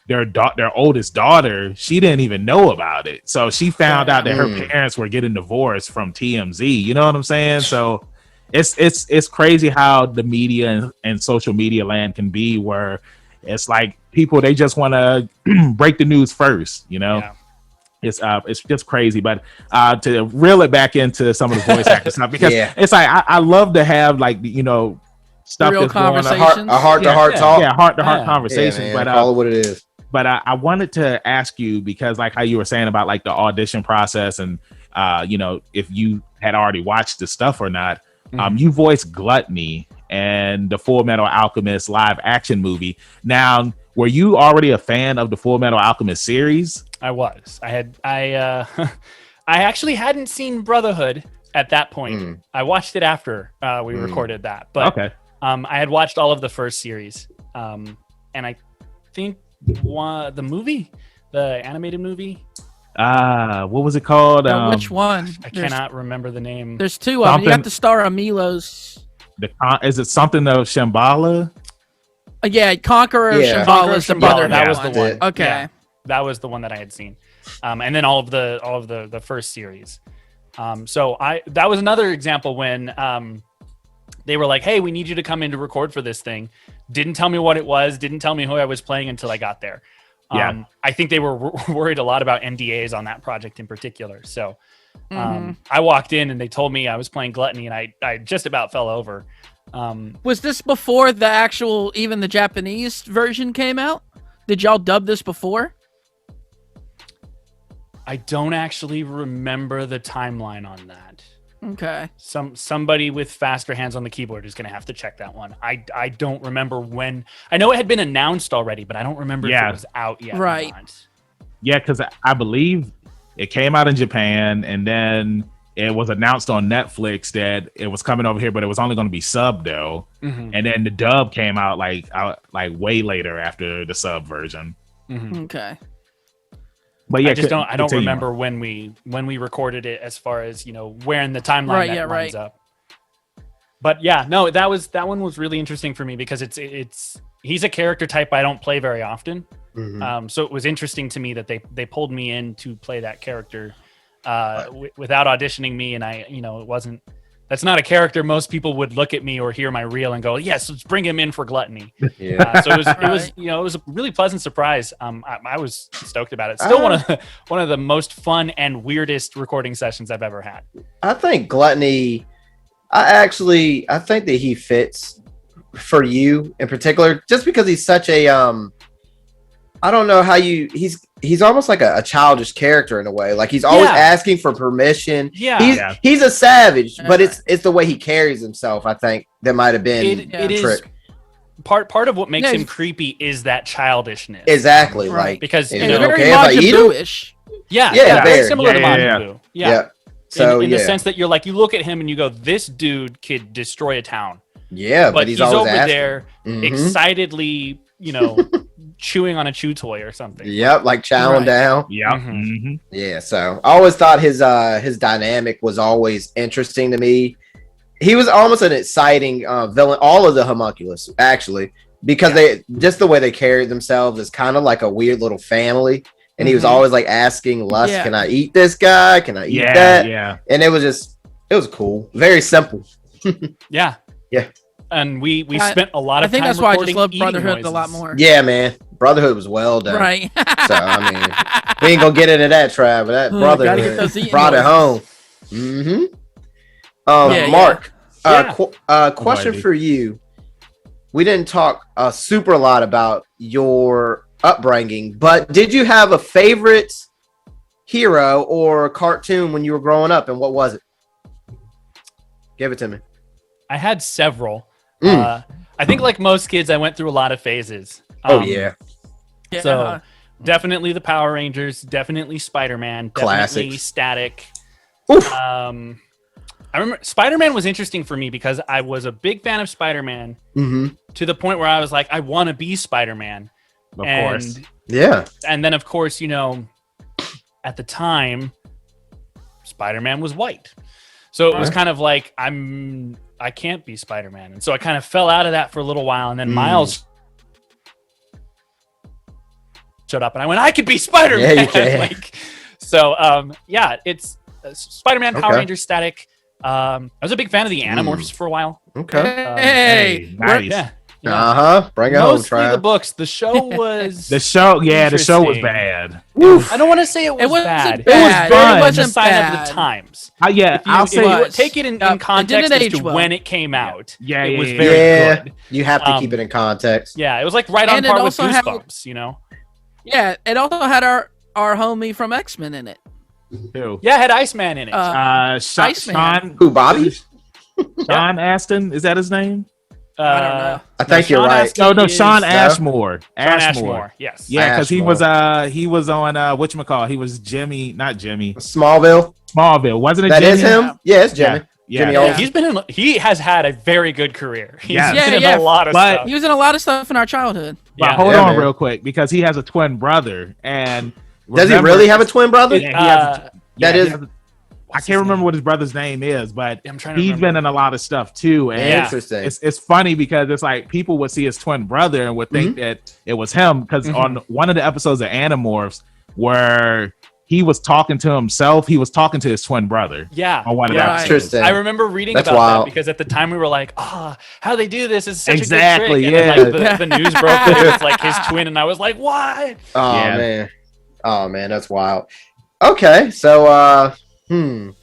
Speaker 2: their oldest daughter, she didn't even know about it. So she found out that her parents were getting divorced from TMZ. You know what I'm saying? So it's crazy how the media and social media land can be, where it's like people, they just want to break the news first, It's just crazy, but to reel it back into some of the voice acting stuff, because it's like I love to have like stuff
Speaker 1: real
Speaker 2: that's going
Speaker 1: on
Speaker 3: a heart-to-heart talk.
Speaker 2: Heart-to-heart conversations.
Speaker 3: But call it what it is.
Speaker 2: But I wanted to ask you, because like how you were saying about like the audition process and if you had already watched the stuff or not. You voiced Gluttony and the Fullmetal Alchemist live action movie. Now, were you already a fan of the Fullmetal Alchemist series?
Speaker 4: I was. I actually hadn't seen Brotherhood at that point. I watched it after we recorded that. But I had watched all of the first series. And I think the animated movie,
Speaker 2: What was it called?
Speaker 1: Which one?
Speaker 4: I cannot remember the name.
Speaker 1: There's two of them. You got the star of Milos.
Speaker 2: Is it something of Shambhala?
Speaker 1: Yeah, Conqueror of Shambhala is the brother.
Speaker 4: That was the one.
Speaker 1: Okay,
Speaker 4: that was the one that I had seen, and then all of the first series. So that was another example when they were like, "Hey, we need you to come in to record for this thing." Didn't tell me what it was. Didn't tell me who I was playing until I got there. I think they were worried a lot about NDAs on that project in particular. So I walked in and they told me I was playing Gluttony, and I just about fell over.
Speaker 1: Was this before even the Japanese version came out? Did y'all dub this before?
Speaker 4: I don't actually remember the timeline on that.
Speaker 1: Okay.
Speaker 4: Somebody with faster hands on the keyboard is going to have to check that one. I don't remember when. I know it had been announced already, but I don't remember if it was out yet.
Speaker 1: Right.
Speaker 4: Or not.
Speaker 2: Yeah, because I believe it came out in Japan, and then it was announced on Netflix that it was coming over here, but it was only going to be sub though. And then the dub came out like way later after the sub version.
Speaker 1: Okay.
Speaker 2: But yeah,
Speaker 4: I don't remember when we recorded it, as far as where in the timeline that lines up. But yeah, no, that one was really interesting for me because he's a character type I don't play very often. So it was interesting to me that they pulled me in to play that character without auditioning me, and it wasn't. That's not a character most people would look at me or hear my reel and go, yes, let's bring him in for Gluttony. So it was a really pleasant surprise. I was stoked about it. Still one of the most fun and weirdest recording sessions I've ever had.
Speaker 3: I think Gluttony, I think that he fits for you in particular, just because he's such a I don't know how he's almost like a childish character in a way. Like he's always asking for permission. He's a savage, but it's the way he carries himself, I think, that might have been a trick.
Speaker 4: Part of what makes him creepy is that childishness.
Speaker 3: Exactly.
Speaker 1: Right.
Speaker 3: Like,
Speaker 1: because
Speaker 3: is it okay if I eat him?
Speaker 4: Very similar to Majin Buu.
Speaker 3: Yeah. So
Speaker 4: in the sense that you're like, you look at him and you go, this dude could destroy a town.
Speaker 3: Yeah, but he's always
Speaker 4: over
Speaker 3: asking.
Speaker 4: there excitedly, chewing on a chew toy or something.
Speaker 3: Yep, like chowing down.
Speaker 2: Yeah.
Speaker 3: Yeah, so I always thought his dynamic was always interesting to me. He was almost an exciting villain. All of the homunculus, actually, because they just the way they carried themselves is kind of like a weird little family. And he was always like asking Lust, can I eat this guy? Can I eat that?
Speaker 2: Yeah.
Speaker 3: And it was cool. Very simple.
Speaker 4: Yeah. And we spent a lot of time.
Speaker 1: I think that's why I just love
Speaker 4: Brotherhood
Speaker 1: a lot more.
Speaker 3: Yeah, man. Brotherhood was well done.
Speaker 1: Right.
Speaker 3: So I mean, we ain't gonna get into that, Trav, but that Brotherhood brought it home. Mark, question for you. We didn't talk super a lot about your upbringing, but did you have a favorite hero or cartoon when you were growing up, and what was it? Give it to me.
Speaker 4: I had several. I think like most kids, I went through a lot of phases. So definitely the Power Rangers, definitely Spider-Man, definitely Static. I remember Spider-Man was interesting for me because I was a big fan of Spider-Man to the point where I was like, I want to be Spider-Man.
Speaker 2: Of course.
Speaker 3: Yeah.
Speaker 4: And then, of course, at the time, Spider-Man was white. So it was kind of like, I can't be Spider-Man. And so I kind of fell out of that for a little while. And then Miles showed up and I went, I could be Spider-Man.
Speaker 3: Yeah, you can.
Speaker 4: It's Spider-Man, Power Rangers, Static. I was a big fan of the Animorphs for a while.
Speaker 1: Okay.
Speaker 2: Nice.
Speaker 3: Bring it home,
Speaker 4: Mostly the books. The show was
Speaker 2: the show was bad.
Speaker 4: I don't want to say it was bad.
Speaker 1: It was fun.
Speaker 4: It was a sign of the times.
Speaker 2: I'll say
Speaker 4: take it in context as to when it came out. It was very good.
Speaker 3: You have to keep it in context.
Speaker 4: Yeah, it was like right on par with Goosebumps.
Speaker 1: Yeah, it also had our homie from X-Men in it.
Speaker 2: Who?
Speaker 4: Yeah, it had Iceman in it.
Speaker 2: Iceman.
Speaker 3: Who, Bobby?
Speaker 2: Sean Astin, is that his name?
Speaker 1: I don't know.
Speaker 3: I think you're right.
Speaker 2: Sean Ashmore.
Speaker 4: Ashmore. Yes.
Speaker 2: Yeah, because he was on whatchamacallit. He was Jimmy, not Jimmy.
Speaker 3: Smallville,
Speaker 2: wasn't it?
Speaker 3: That
Speaker 2: Jimmy?
Speaker 3: Is him. Yeah, it's Jimmy.
Speaker 2: Yeah.
Speaker 4: He has had a very good career. He's been in
Speaker 1: a
Speaker 4: lot of stuff.
Speaker 1: He was in a lot of stuff in our childhood.
Speaker 2: But hold on real quick, because he has a twin brother, and
Speaker 3: Does he really have a twin brother?
Speaker 2: I can't remember what his brother's name is, but he's been in a lot of stuff too. And
Speaker 3: interesting.
Speaker 2: It's funny because it's like people would see his twin brother and would think that it was him because on one of the episodes of Animorphs where he was talking to himself, he was talking to his twin brother.
Speaker 4: Yeah.
Speaker 2: On one of the episodes.
Speaker 3: Interesting.
Speaker 4: I remember reading about that because at the time we were like, how they do this is such a good trick.
Speaker 2: Yeah.
Speaker 4: And then, the news broke that it was like his twin, and I was like, what?
Speaker 3: Man. Oh man, that's wild. Okay, so
Speaker 4: trying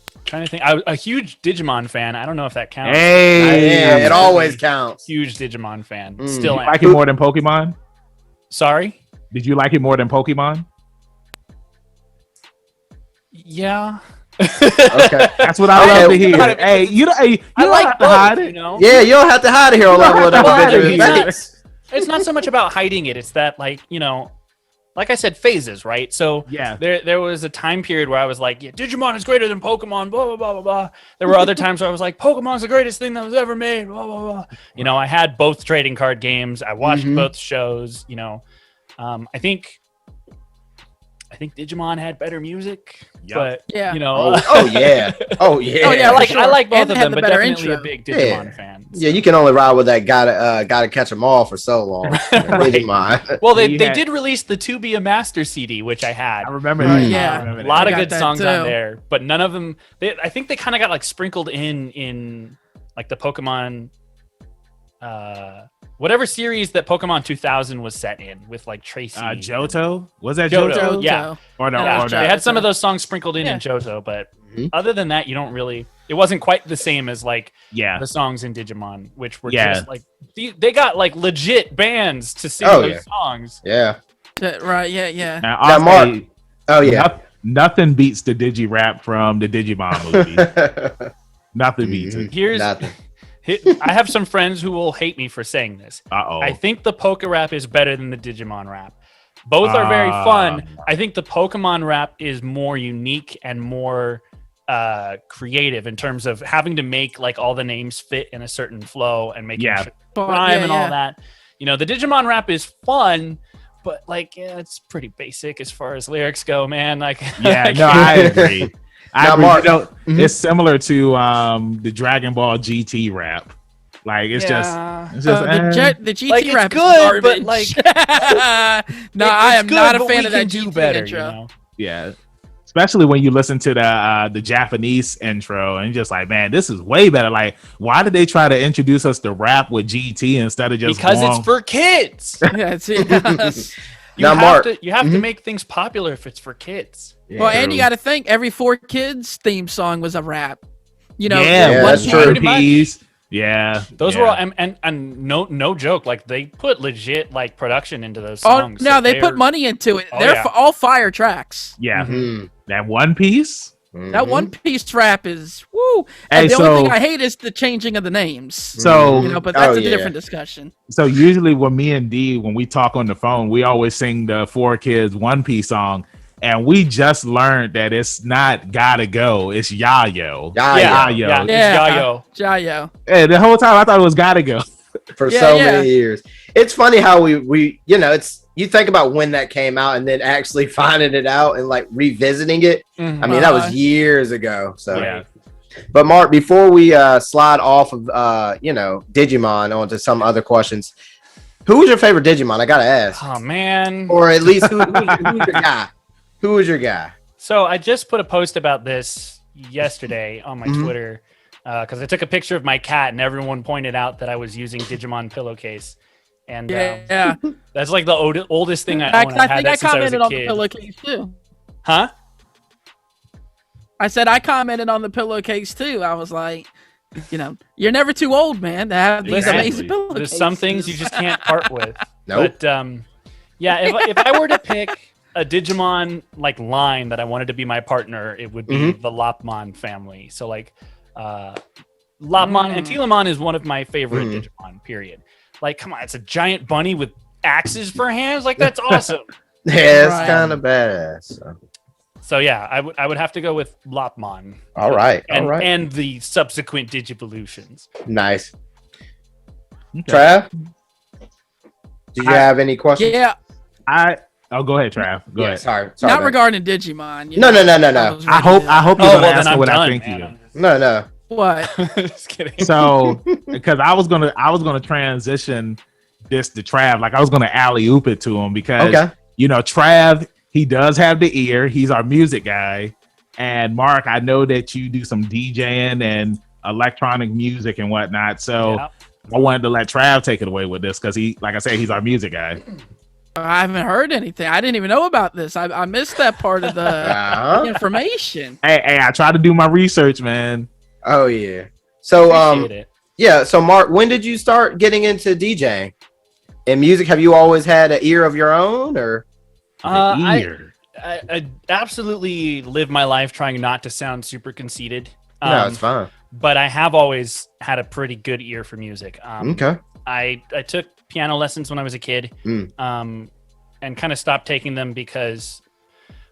Speaker 4: to think. I was a huge Digimon fan. I don't know if that counts.
Speaker 3: Hey, it always counts.
Speaker 4: Huge Digimon fan. Still am.
Speaker 2: Like it more than Pokemon?
Speaker 4: Sorry?
Speaker 2: Did you like it more than Pokemon?
Speaker 4: Yeah.
Speaker 3: Okay,
Speaker 2: that's what I love to hear. Hey, you don't have to hide it.
Speaker 4: You know?
Speaker 3: Yeah, you don't have to hide a hero level of individual.
Speaker 4: It's not so much about hiding it. It's that, like, you know, like I said, phases, right? So there was a time period where I was like, Digimon is greater than Pokemon, blah, blah, blah, blah, blah. There were other times where I was like, Pokemon's the greatest thing that was ever made, blah, blah, blah. You know, I had both trading card games. I watched both shows, you know. I think Digimon had better music, but you know,
Speaker 3: oh yeah.
Speaker 4: I like both of them, but definitely a big Digimon fan. So.
Speaker 3: Yeah, you can only ride with that gotta catch them all for so long. Digimon.
Speaker 4: Well, they did release the To Be a Master CD, which I had.
Speaker 2: I remember that.
Speaker 4: A lot of good songs on there, but none of them. I think they kind of got like sprinkled in like the Pokemon. Whatever series that Pokemon 2000 was set in with like Tracy.
Speaker 2: Johto? Was that Johto?
Speaker 4: Yeah.
Speaker 2: Or no.
Speaker 4: They had some of those songs sprinkled in Johto, but other than that, you don't really. It wasn't quite the same as like the songs in Digimon, which were just like they got like legit bands to sing those songs.
Speaker 3: Yeah.
Speaker 1: Right. Yeah.
Speaker 2: Now, Mark. Nothing beats the Digi rap from the Digimon movie. Nothing beats it.
Speaker 3: Nothing.
Speaker 4: I have some friends who will hate me for saying this. I think the Poke rap is better than the Digimon rap. Both are very fun. I think the Pokemon rap is more unique and more creative in terms of having to make like all the names fit in a certain flow and making rhyme and all that. You know, the Digimon rap is fun, but like it's pretty basic as far as lyrics go, man. Like
Speaker 2: I agree. Mark, it's similar to the Dragon Ball GT rap. Like it's just
Speaker 1: the GT
Speaker 4: like,
Speaker 1: rap
Speaker 4: good,
Speaker 1: is garbage.
Speaker 4: But like
Speaker 1: I am not a fan of that
Speaker 4: GT
Speaker 1: better,
Speaker 4: intro. You know?
Speaker 2: Yeah. Especially when you listen to the Japanese intro and you're just like, man, this is way better. Like, why did they try to introduce us to rap with GT instead of just
Speaker 4: it's for kids? You have to make things popular if it's for kids.
Speaker 1: Yeah, and you got to think every 4Kids theme song was a rap. You know,
Speaker 3: that's true.
Speaker 2: Yeah,
Speaker 4: those were all, and no joke. Like they put legit like production into those songs.
Speaker 1: Oh no, they put money into it. They're all fire tracks.
Speaker 2: Yeah, that One Piece.
Speaker 1: That One Piece rap is woo. And the only thing I hate is the changing of the names.
Speaker 2: So
Speaker 1: but that's a different discussion.
Speaker 2: So usually when me and D, when we talk on the phone, we always sing the 4Kids One Piece song. And we just learned that it's not gotta go, it's Yayo.
Speaker 4: Yayo.
Speaker 1: Yayo.
Speaker 2: Yeah, the whole time I thought it was gotta go.
Speaker 3: For so many years. It's funny how we you know, it's you think about when that came out and then actually finding it out and like revisiting it. I mean, that was years ago. So but Mark, before we slide off of Digimon onto some other questions, who was your favorite Digimon? I gotta ask.
Speaker 4: Oh man.
Speaker 3: Or at least who's your guy? Who was your guy?
Speaker 4: So I just put a post about this yesterday on my Twitter because I took a picture of my cat and everyone pointed out that I was using Digimon pillowcase. And that's like the oldest thing I own.
Speaker 1: I think I commented on the pillowcase too.
Speaker 4: Huh?
Speaker 1: I said I commented on the pillowcase too. I was like, you're never too old, man, to have these amazing pillowcases.
Speaker 4: There's some things you just can't part with.
Speaker 3: Nope.
Speaker 4: But if I were to pick a Digimon like line that I wanted to be my partner, it would be the Lopmon family. So like Lopmon and Telemon is one of my favorite Digimon, period. Like, come on, it's a giant bunny with axes for hands. Like, that's awesome.
Speaker 3: Yeah, it's kind of badass.
Speaker 4: So yeah, I would have to go with Lopmon.
Speaker 3: All right.
Speaker 4: And the subsequent Digivolutions.
Speaker 3: Nice. Okay. Trav? Did you have any questions?
Speaker 1: Yeah.
Speaker 2: Oh, go ahead, Trav. Go ahead.
Speaker 3: Sorry.
Speaker 1: Not regarding Digimon.
Speaker 3: No.
Speaker 2: I hope you're gonna ask me what I think you.
Speaker 3: No.
Speaker 1: What?
Speaker 4: Just kidding.
Speaker 2: So, because I was gonna transition this to Trav, like I was gonna alley-oop it to him because Trav, he does have the ear. He's our music guy, and Mark, I know that you do some DJing and electronic music and whatnot. So I wanted to let Trav take it away with this because he, like I said, he's our music guy.
Speaker 1: I haven't heard anything. I didn't even know about this. I missed that part of the information.
Speaker 2: Hey, I try to do my research, man.
Speaker 3: Oh yeah. So so Mark, when did you start getting into DJing and music? Have you always had an ear of your own, or
Speaker 2: ear?
Speaker 4: I absolutely live my life trying not to sound super conceited.
Speaker 3: No, it's fine.
Speaker 4: But I have always had a pretty good ear for music.
Speaker 3: Okay.
Speaker 4: I took piano lessons when I was a kid, and kind of stopped taking them because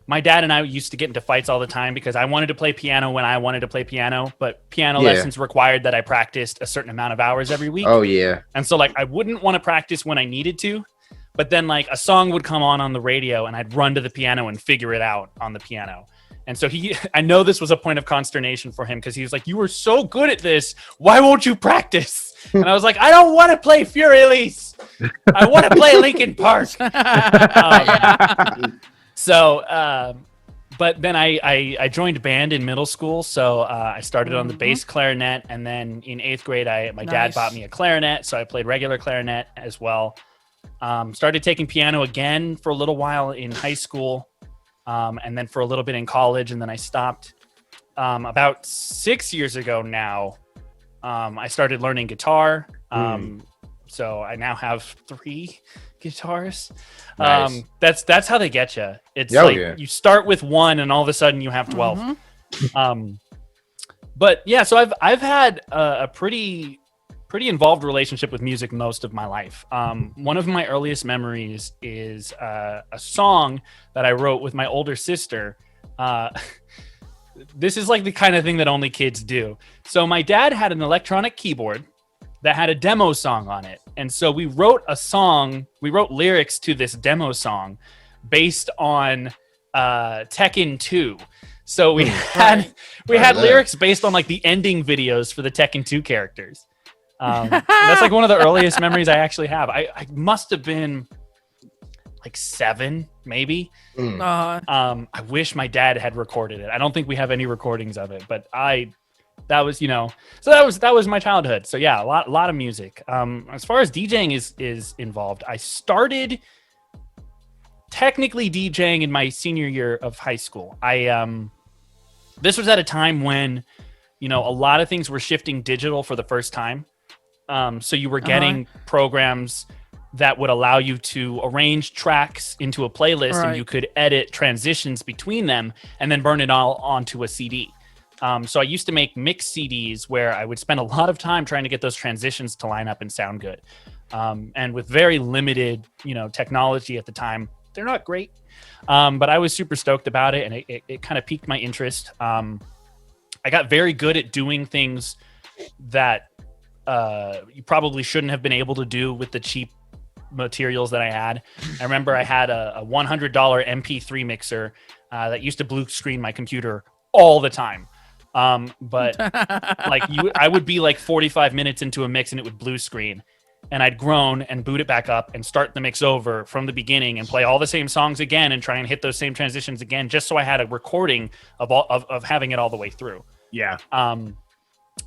Speaker 4: my dad and I used to get into fights all the time because I wanted to play piano when I wanted to play piano, but piano lessons required that I practiced a certain amount of hours every week.
Speaker 3: Oh yeah.
Speaker 4: And so like I wouldn't want to practice when I needed to, but then like a song would come on the radio and I'd run to the piano and figure it out on the piano. And so I know this was a point of consternation for him because he was like, "You were so good at this. Why won't you practice?" And I was like, "I don't want to play Fury Elise. I want to play Linkin Park." But then I joined band in middle school. So I started on the bass clarinet. And then in 8th grade, my dad bought me a clarinet. So I played regular clarinet as well. Started taking piano again for a little while in high school. And then for a little bit in college, and then I stopped. About 6 years ago now, I started learning guitar. So I now have 3 guitars.
Speaker 3: Nice.
Speaker 4: That's how they get you. It's you start with 1, and all of a sudden you have 12. But yeah, so I've had a pretty involved relationship with music most of my life. One of my earliest memories is a song that I wrote with my older sister. This is like the kind of thing that only kids do. So my dad had an electronic keyboard that had a demo song on it. And so we wrote lyrics to this demo song based on Tekken 2. So we had lyrics based on like the ending videos for the Tekken 2 characters. That's like one of the earliest memories I actually have. I must have been like 7, maybe. I wish my dad had recorded it. I don't think we have any recordings of it, but that was my childhood. So yeah, a lot of music. As far as DJing is involved, I started technically DJing in my senior year of high school. This was at a time when, a lot of things were shifting digital for the first time. So you were getting programs that would allow you to arrange tracks into a playlist, and you could edit transitions between them and then burn it all onto a CD. So I used to make mix CDs where I would spend a lot of time trying to get those transitions to line up and sound good. And with very limited, technology at the time, they're not great. But I was super stoked about it, and it kind of piqued my interest. I got very good at doing things that you probably shouldn't have been able to do with the cheap materials that I had. I remember I had a $100 MP3 mixer that used to blue screen my computer all the time. But I would be like 45 minutes into a mix and it would blue screen, and I'd groan and boot it back up and start the mix over from the beginning and play all the same songs again and try and hit those same transitions again, just so I had a recording of having it all the way through.
Speaker 2: Yeah.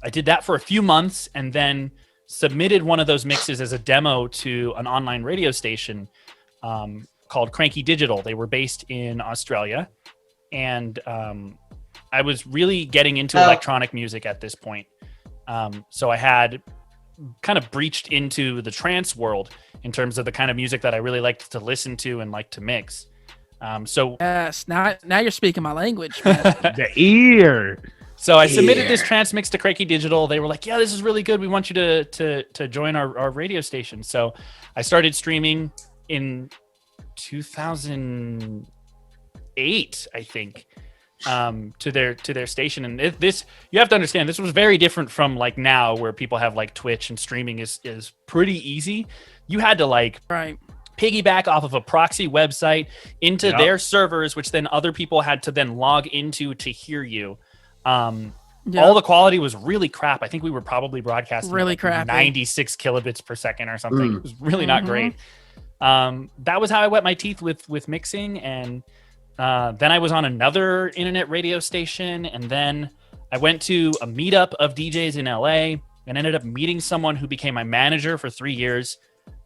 Speaker 4: I did that for a few months and then submitted one of those mixes as a demo to an online radio station called Cranky Digital. They were based in Australia, and I was really getting into electronic music at this point. So I had kind of breached into the trance world in terms of the kind of music that I really liked to listen to and like to mix.
Speaker 1: Yes, now you're speaking my language, man.
Speaker 2: The ear.
Speaker 4: So I submitted this trance mix to Cranky Digital. They were like, "Yeah, this is really good. We want you to join our radio station." So I started streaming in 2008, I think, to their station. And this, you have to understand, this was very different from like now, where people have like Twitch and streaming is pretty easy. You had to piggyback off of a proxy website into their servers, which then other people had to then log into to hear you. All the quality was really crap. I think we were probably broadcasting
Speaker 1: really crappy.
Speaker 4: 96 kilobits per second or something. It was really not great. That was how I wet my teeth with mixing. And then I was on another internet radio station. And then I went to a meetup of DJs in LA and ended up meeting someone who became my manager for 3 years.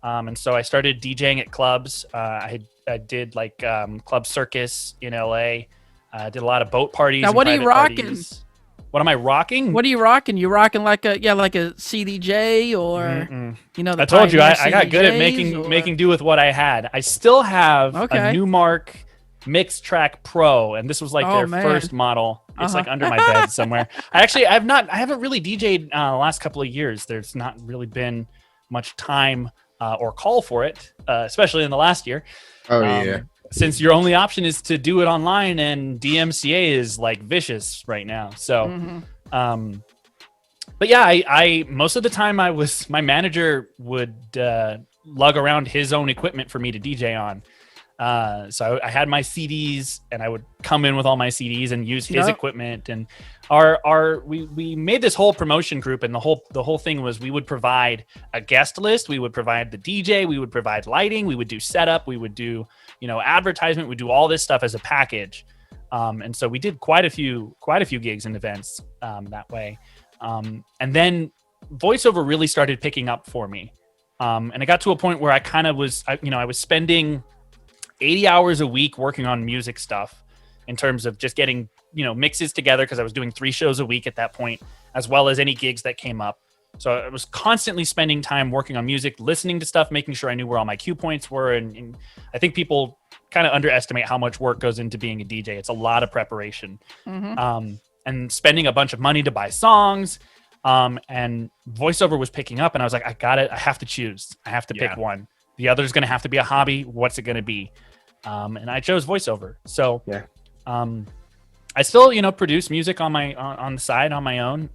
Speaker 4: And so I started DJing at clubs. I did like Club Circus in LA. I did a lot of boat parties.
Speaker 1: Now, what are you rocking?
Speaker 4: Parties. What am I rocking?
Speaker 1: What are you rocking? You rocking like a CDJ or
Speaker 4: I told you I got good at making do with what I had. I still have a Newmark Mix Track Pro, and this was like their first model. It's like under my bed somewhere. I haven't really DJ'd the last couple of years. There's not really been much time or call for it, especially in the last year. Since your only option is to do it online, and DMCA is like vicious right now. So, but yeah, I most of the time my manager would lug around his own equipment for me to DJ on. So I had my CDs, and I would come in with all my CDs and use his equipment. And we made this whole promotion group, and the whole thing was we would provide a guest list, we would provide the DJ, we would provide lighting, we would do setup, we would do advertisement, we do all this stuff as a package. And so we did quite a few gigs and events that way. And then voiceover really started picking up for me. And it got to a point where I kind of was, I was spending 80 hours a week working on music stuff in terms of just getting, mixes together, because I was doing 3 shows a week at that point, as well as any gigs that came up. So I was constantly spending time working on music, listening to stuff, making sure I knew where all my cue points were. And I think people kind of underestimate how much work goes into being a DJ. It's a lot of preparation. And spending a bunch of money to buy songs. And voiceover was picking up, and I was like, I got it. I have to choose. I have to pick one. The other's going to have to be a hobby. What's it going to be? And I chose voiceover. So I still, produce music on the side on my own.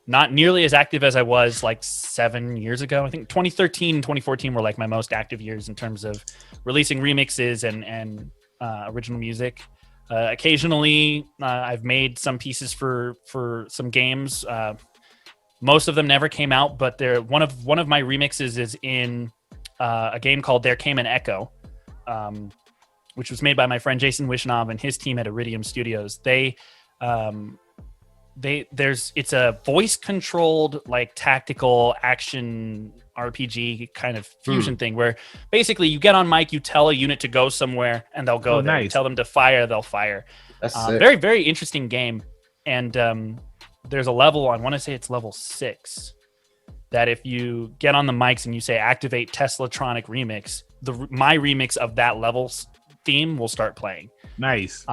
Speaker 4: Not nearly as active as I was like 7 years ago. I think 2013 and 2014 were like my most active years in terms of releasing remixes and original music. Occasionally, I've made some pieces for some games. Most of them never came out, but one of my remixes is in a game called There Came an Echo, which was made by my friend Jason Wishnov and his team at Iridium Studios. It's a voice controlled like tactical action RPG kind of fusion thing where basically you get on mic, you tell a unit to go somewhere, and they'll go there. Nice. You tell them to fire, they'll fire. That's very, very interesting game. And there's a level, I want to say it's level 6, that if you get on the mics and you say activate Teslatronic remix, my remix of that level's theme will start playing.
Speaker 2: Nice.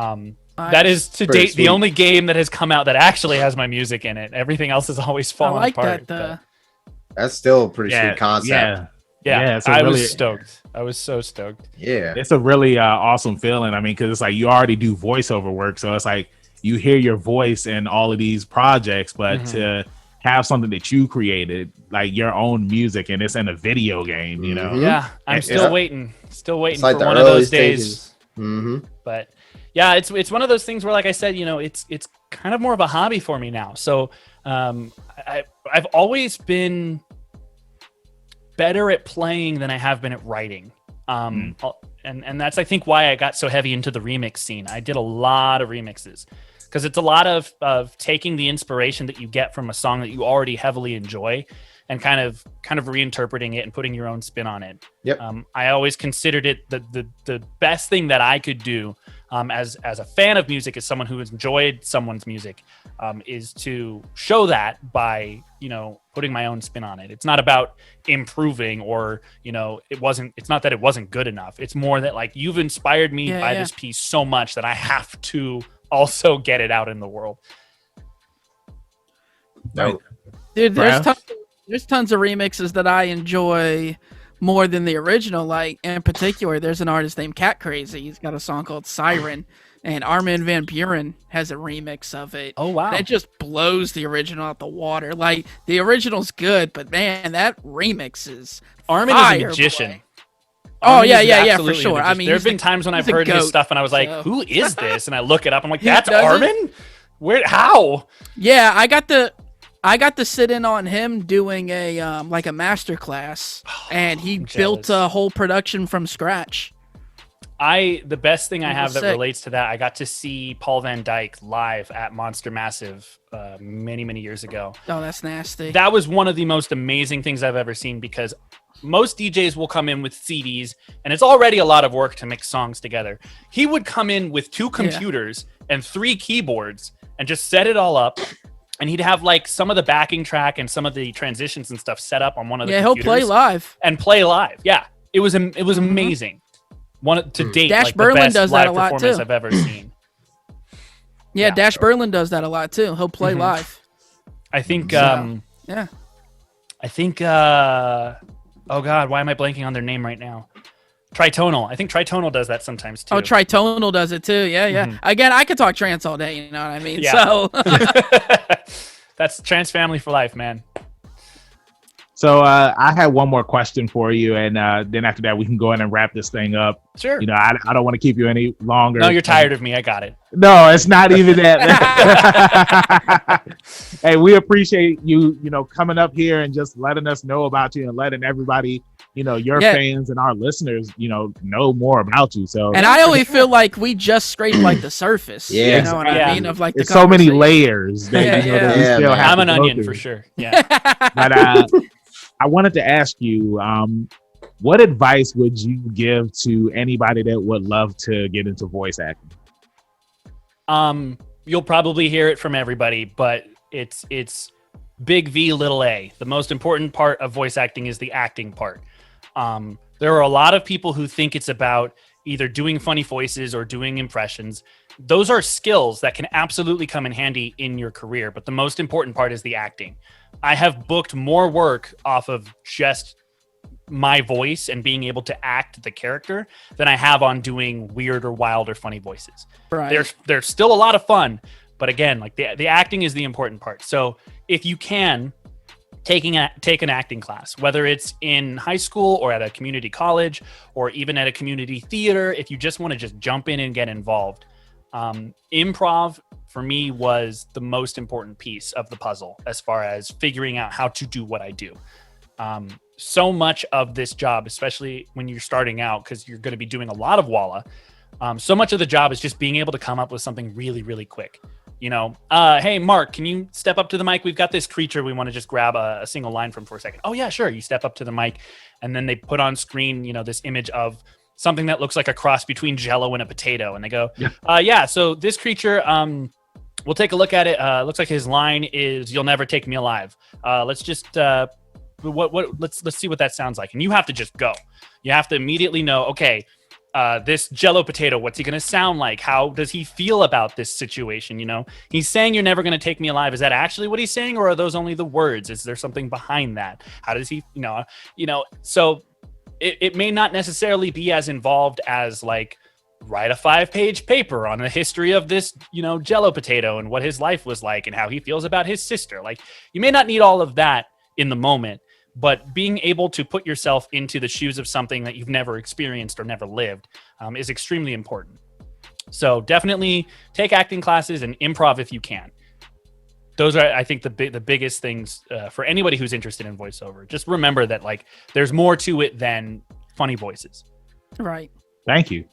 Speaker 4: That is to date the only game that has come out that actually has my music in it. Everything else has always fallen apart.
Speaker 3: That's still a pretty sweet concept.
Speaker 4: Yeah. I was stoked. I was so stoked.
Speaker 3: Yeah.
Speaker 2: It's a really awesome feeling. I mean, because it's like you already do voiceover work. So it's like you hear your voice in all of these projects, but to have something that you created, like your own music, and it's in a video game,
Speaker 4: Yeah. I'm still waiting. Still waiting for one of those days. But yeah, it's one of those things where, like I said, it's kind of more of a hobby for me now. So I've always been better at playing than I have been at writing. And that's, I think, why I got so heavy into the remix scene. I did a lot of remixes because it's a lot of taking the inspiration that you get from a song that you already heavily enjoy and kind of reinterpreting it and putting your own spin on it.
Speaker 3: Yep.
Speaker 4: I always considered it the best thing that I could do as a fan of music, as someone who has enjoyed someone's music, is to show that by, putting my own spin on it. It's not about improving or, it's not that it wasn't good enough. It's more that like you've inspired me by this piece so much that I have to also get it out in the world.
Speaker 3: No.
Speaker 1: Dude, there's tons of remixes that I enjoy more than the original. Like, in particular, there's an artist named Cat Crazy. He's got a song called Siren, and Armin van Buuren has a remix of it.
Speaker 4: Oh, wow.
Speaker 1: And it just blows the original out the water. Like, the original's good, but man, that remix is
Speaker 4: Armin is a magician.
Speaker 1: Oh yeah, for sure. I mean,
Speaker 4: there have been times when I've heard his stuff and I was like, "Who is this?" And I look it up. I'm like, "That's Armin? Where? How?"
Speaker 1: Yeah, I got to sit in on him doing a like a master class, and he built a whole production from scratch.
Speaker 4: The best thing I have that relates to that, I got to see Paul Van Dyke live at Monster Massive many years ago.
Speaker 1: Oh, that's nasty.
Speaker 4: That was one of the most amazing things I've ever seen, because most DJs will come in with CDs and it's already a lot of work to mix songs together. He would come in with 2 computers and 3 keyboards and just set it all up. And he'd have like some of the backing track and some of the transitions and stuff set up on one of the computers.
Speaker 1: He'll play live.
Speaker 4: And play live. Yeah. It was amazing. One to date,
Speaker 1: Dash
Speaker 4: like
Speaker 1: Berlin
Speaker 4: the best
Speaker 1: does
Speaker 4: live
Speaker 1: that a lot
Speaker 4: performance
Speaker 1: too.
Speaker 4: I've ever seen.
Speaker 1: Yeah, Dash Berlin does that a lot too. He'll play live.
Speaker 4: I think
Speaker 1: yeah.
Speaker 4: I think oh god, why am I blanking on their name right now? Tritonal. I think Tritonal does that sometimes too.
Speaker 1: Oh, Tritonal does it too. Yeah. Again, I could talk trance all day, you know what I mean?
Speaker 4: Yeah.
Speaker 1: So
Speaker 4: that's trance family for life, man.
Speaker 2: So I had one more question for you, and then after that we can go in and wrap this thing up.
Speaker 4: Sure.
Speaker 2: You know, I don't want to keep you any longer.
Speaker 4: No, you're tired of me. I got it.
Speaker 2: No, it's not even that. Hey, we appreciate you coming up here and just letting us know about you and letting everybody, your fans and our listeners, know more about you. So,
Speaker 1: and I only feel like we just scraped like the surface.
Speaker 3: Yeah.
Speaker 1: You know what I mean? Of like
Speaker 2: it's so many layers. That, that we still have
Speaker 4: I'm an onion for sure. Yeah.
Speaker 2: But I wanted to ask you, what advice would you give to anybody that would love to get into voice acting?
Speaker 4: You'll probably hear it from everybody, but it's big V, little a. The most important part of voice acting is the acting part. There are a lot of people who think it's about either doing funny voices or doing impressions. Those are skills that can absolutely come in handy in your career, but the most important part is the acting. I have booked more work off of just my voice and being able to act the character than I have on doing weird or wild or funny voices.
Speaker 1: Right.
Speaker 4: There's still a lot of fun, but again, like the acting is the important part. So if you can take an acting class, whether it's in high school or at a community college or even at a community theater, if you just want to just jump in and get involved, improv for me was the most important piece of the puzzle as far as figuring out how to do what I do. So much of this job, especially when you're starting out, because you're going to be doing a lot of Walla, so much of the job is just being able to come up with something really, really quick. Hey, Mark, can you step up to the mic? We've got this creature we want to just grab a single line from for a second. Oh, yeah, sure. You step up to the mic, and then they put on screen, this image of something that looks like a cross between Jello and a potato. And they go, so this creature, we'll take a look at it. Looks like his line is, "You'll never take me alive." Let's just, let's see what that sounds like. And you have to just go. You have to immediately know, okay, this Jello potato, what's he going to sound like? How does he feel about this situation? He's saying, "You're never going to take me alive." Is that actually what he's saying? Or are those only the words? Is there something behind that? How does he, so it may not necessarily be as involved as like write a 5-page paper on the history of this, Jello potato and what his life was like and how he feels about his sister. Like, you may not need all of that in the moment, but being able to put yourself into the shoes of something that you've never experienced or never lived is extremely important. So definitely take acting classes and improv if you can. Those are, I think, the biggest things for anybody who's interested in voiceover. Just remember that like there's more to it than funny voices.
Speaker 1: Right.
Speaker 2: Thank you.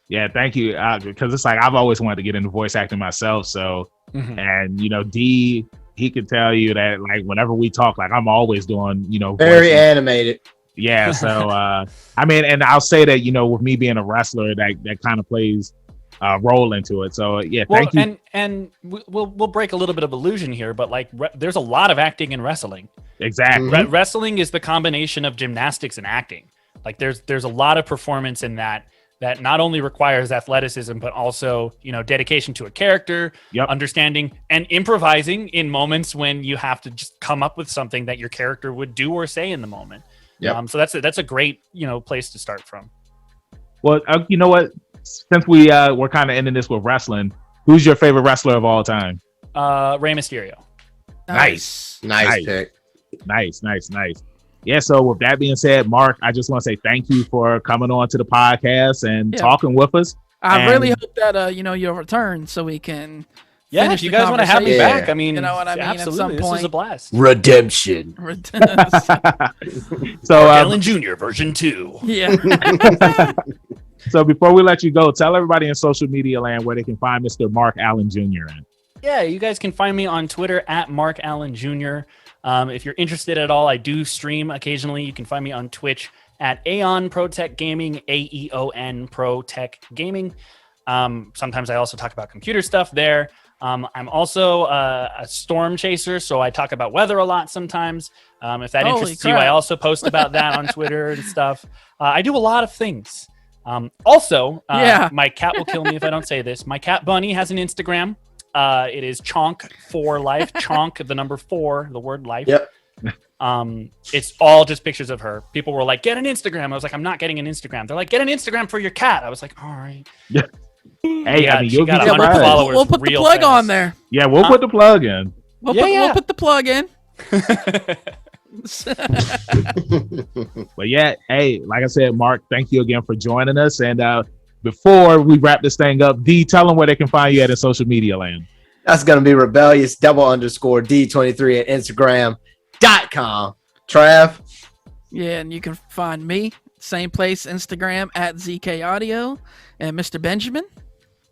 Speaker 2: Yeah, thank you. Because it's like I've always wanted to get into voice acting myself. So, and D, he could tell you that like whenever we talk, like I'm always doing,
Speaker 3: very animated.
Speaker 2: Yeah. So, I mean, and I'll say that with me being a wrestler, that kind of plays a role into it. So yeah, thank you.
Speaker 4: And we'll break a little bit of illusion here, but like there's a lot of acting in wrestling.
Speaker 2: Exactly.
Speaker 4: Wrestling is the combination of gymnastics and acting. Like there's a lot of performance in that not only requires athleticism, but also, dedication to a character, understanding and improvising in moments when you have to just come up with something that your character would do or say in the moment. So that's a great, place to start from.
Speaker 2: Well, you know what? Since we're kind of ending this with wrestling, who's your favorite wrestler of all time?
Speaker 4: Rey Mysterio.
Speaker 2: Nice
Speaker 3: pick.
Speaker 2: Nice. yeah, so with that being said, Mark, I just want to say thank you for coming on to the podcast and talking with us.
Speaker 1: I really hope that you'll return so we can.
Speaker 4: Yeah, if you guys want to have me back, I mean,
Speaker 1: you know what I mean.
Speaker 4: Absolutely, this was a blast.
Speaker 3: Redemption.
Speaker 2: So
Speaker 4: Allen Jr. version 2.
Speaker 1: Yeah.
Speaker 2: So before we let you go, tell everybody in social media land where they can find Mr. Mark Allen Jr. in.
Speaker 4: Yeah, you guys can find me on Twitter at Mark Allen Jr. If you're interested at all, I do stream occasionally. You can find me on Twitch at Aeon Pro Tech Gaming, AEON Pro Tech Gaming. Sometimes I also talk about computer stuff there. I'm also a storm chaser, so I talk about weather a lot sometimes. If that interests you, I also post about that on Twitter and stuff. I do a lot of things. My cat will kill me if I don't say this. My cat Bunny has an Instagram. It is Chonk for Life. Chonk, the number 4, the word life.
Speaker 3: Yep.
Speaker 4: It's all just pictures of her. People were like, get an Instagram. I was like, I'm not getting an Instagram. They're like, get an Instagram for your cat. I was like, all right.
Speaker 2: Yeah. Hey, I mean, you'll be
Speaker 4: followers.
Speaker 1: We'll put the plug on there.
Speaker 2: Yeah, we'll put the plug in.
Speaker 1: We'll put the plug in.
Speaker 2: But yeah, hey, like I said, Mark, thank you again for joining us. And before we wrap this thing up, D, tell them where they can find you at in social media land.
Speaker 3: That's going to be rebellious _D23 at Instagram.com. Trav?
Speaker 1: Yeah, and you can find me, same place, Instagram at ZK Audio. And Mr. Benjamin?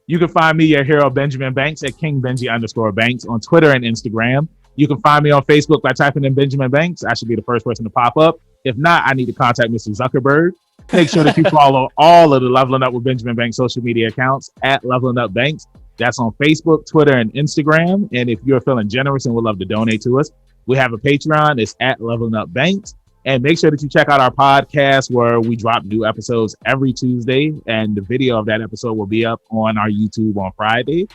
Speaker 2: You can find me, your hero, Benjamin Banks, at KingBenji_Banks on Twitter and Instagram. You can find me on Facebook by typing in Benjamin Banks. I should be the first person to pop up. If not, I need to contact Mr. Zuckerberg. Make sure that you follow all of the Leveling Up with Benjamin Banks social media accounts at Leveling Up Banks. That's on Facebook, Twitter, and Instagram. And if you're feeling generous and would love to donate to us, we have a Patreon. It's at Leveling Up Banks. And make sure that you check out our podcast where we drop new episodes every Tuesday. And the video of that episode will be up on our YouTube on Friday.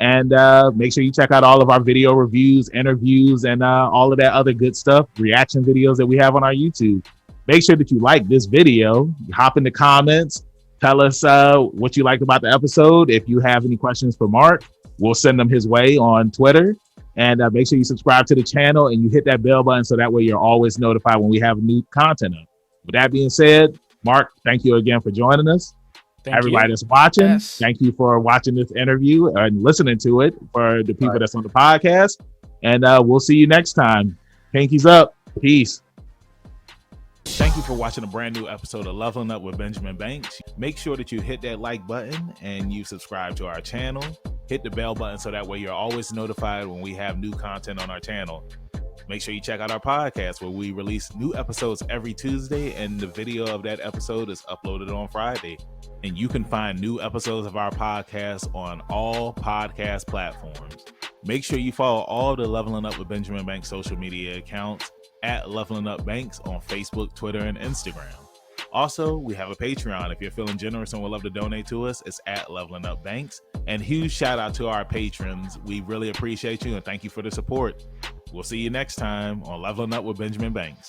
Speaker 2: And make sure you check out all of our video reviews, interviews, and all of that other good stuff, reaction videos that we have on our YouTube. Make sure that you like this video, hop in the comments, tell us what you liked about the episode. If you have any questions for Mark, we'll send them his way on Twitter. And make sure you subscribe to the channel and you hit that bell button so that way you're always notified when we have new content up. With that being said, Mark, thank you again for joining us. Everybody that's watching, thank you for watching this interview and listening to it for the people that's on the podcast. And we'll see you next time. Pinkies up. Peace. Thank you for watching a brand new episode of Leveling Up with Benjamin Banks. Make sure that you hit that like button and you subscribe to our channel. Hit the bell button so that way you're always notified when we have new content on our channel. Make sure you check out our podcast where we release new episodes every Tuesday and the video of that episode is uploaded on Friday. And you can find new episodes of our podcast on all podcast platforms. Make sure you follow all the Leveling Up with Benjamin Banks social media accounts at Leveling Up Banks on Facebook, Twitter, and Instagram. Also, we have a Patreon. If you're feeling generous and would love to donate to us, it's at Leveling Up Banks. And huge shout out to our patrons. We really appreciate you and thank you for the support. We'll see you next time on Leveling Up with Benjamin Banks.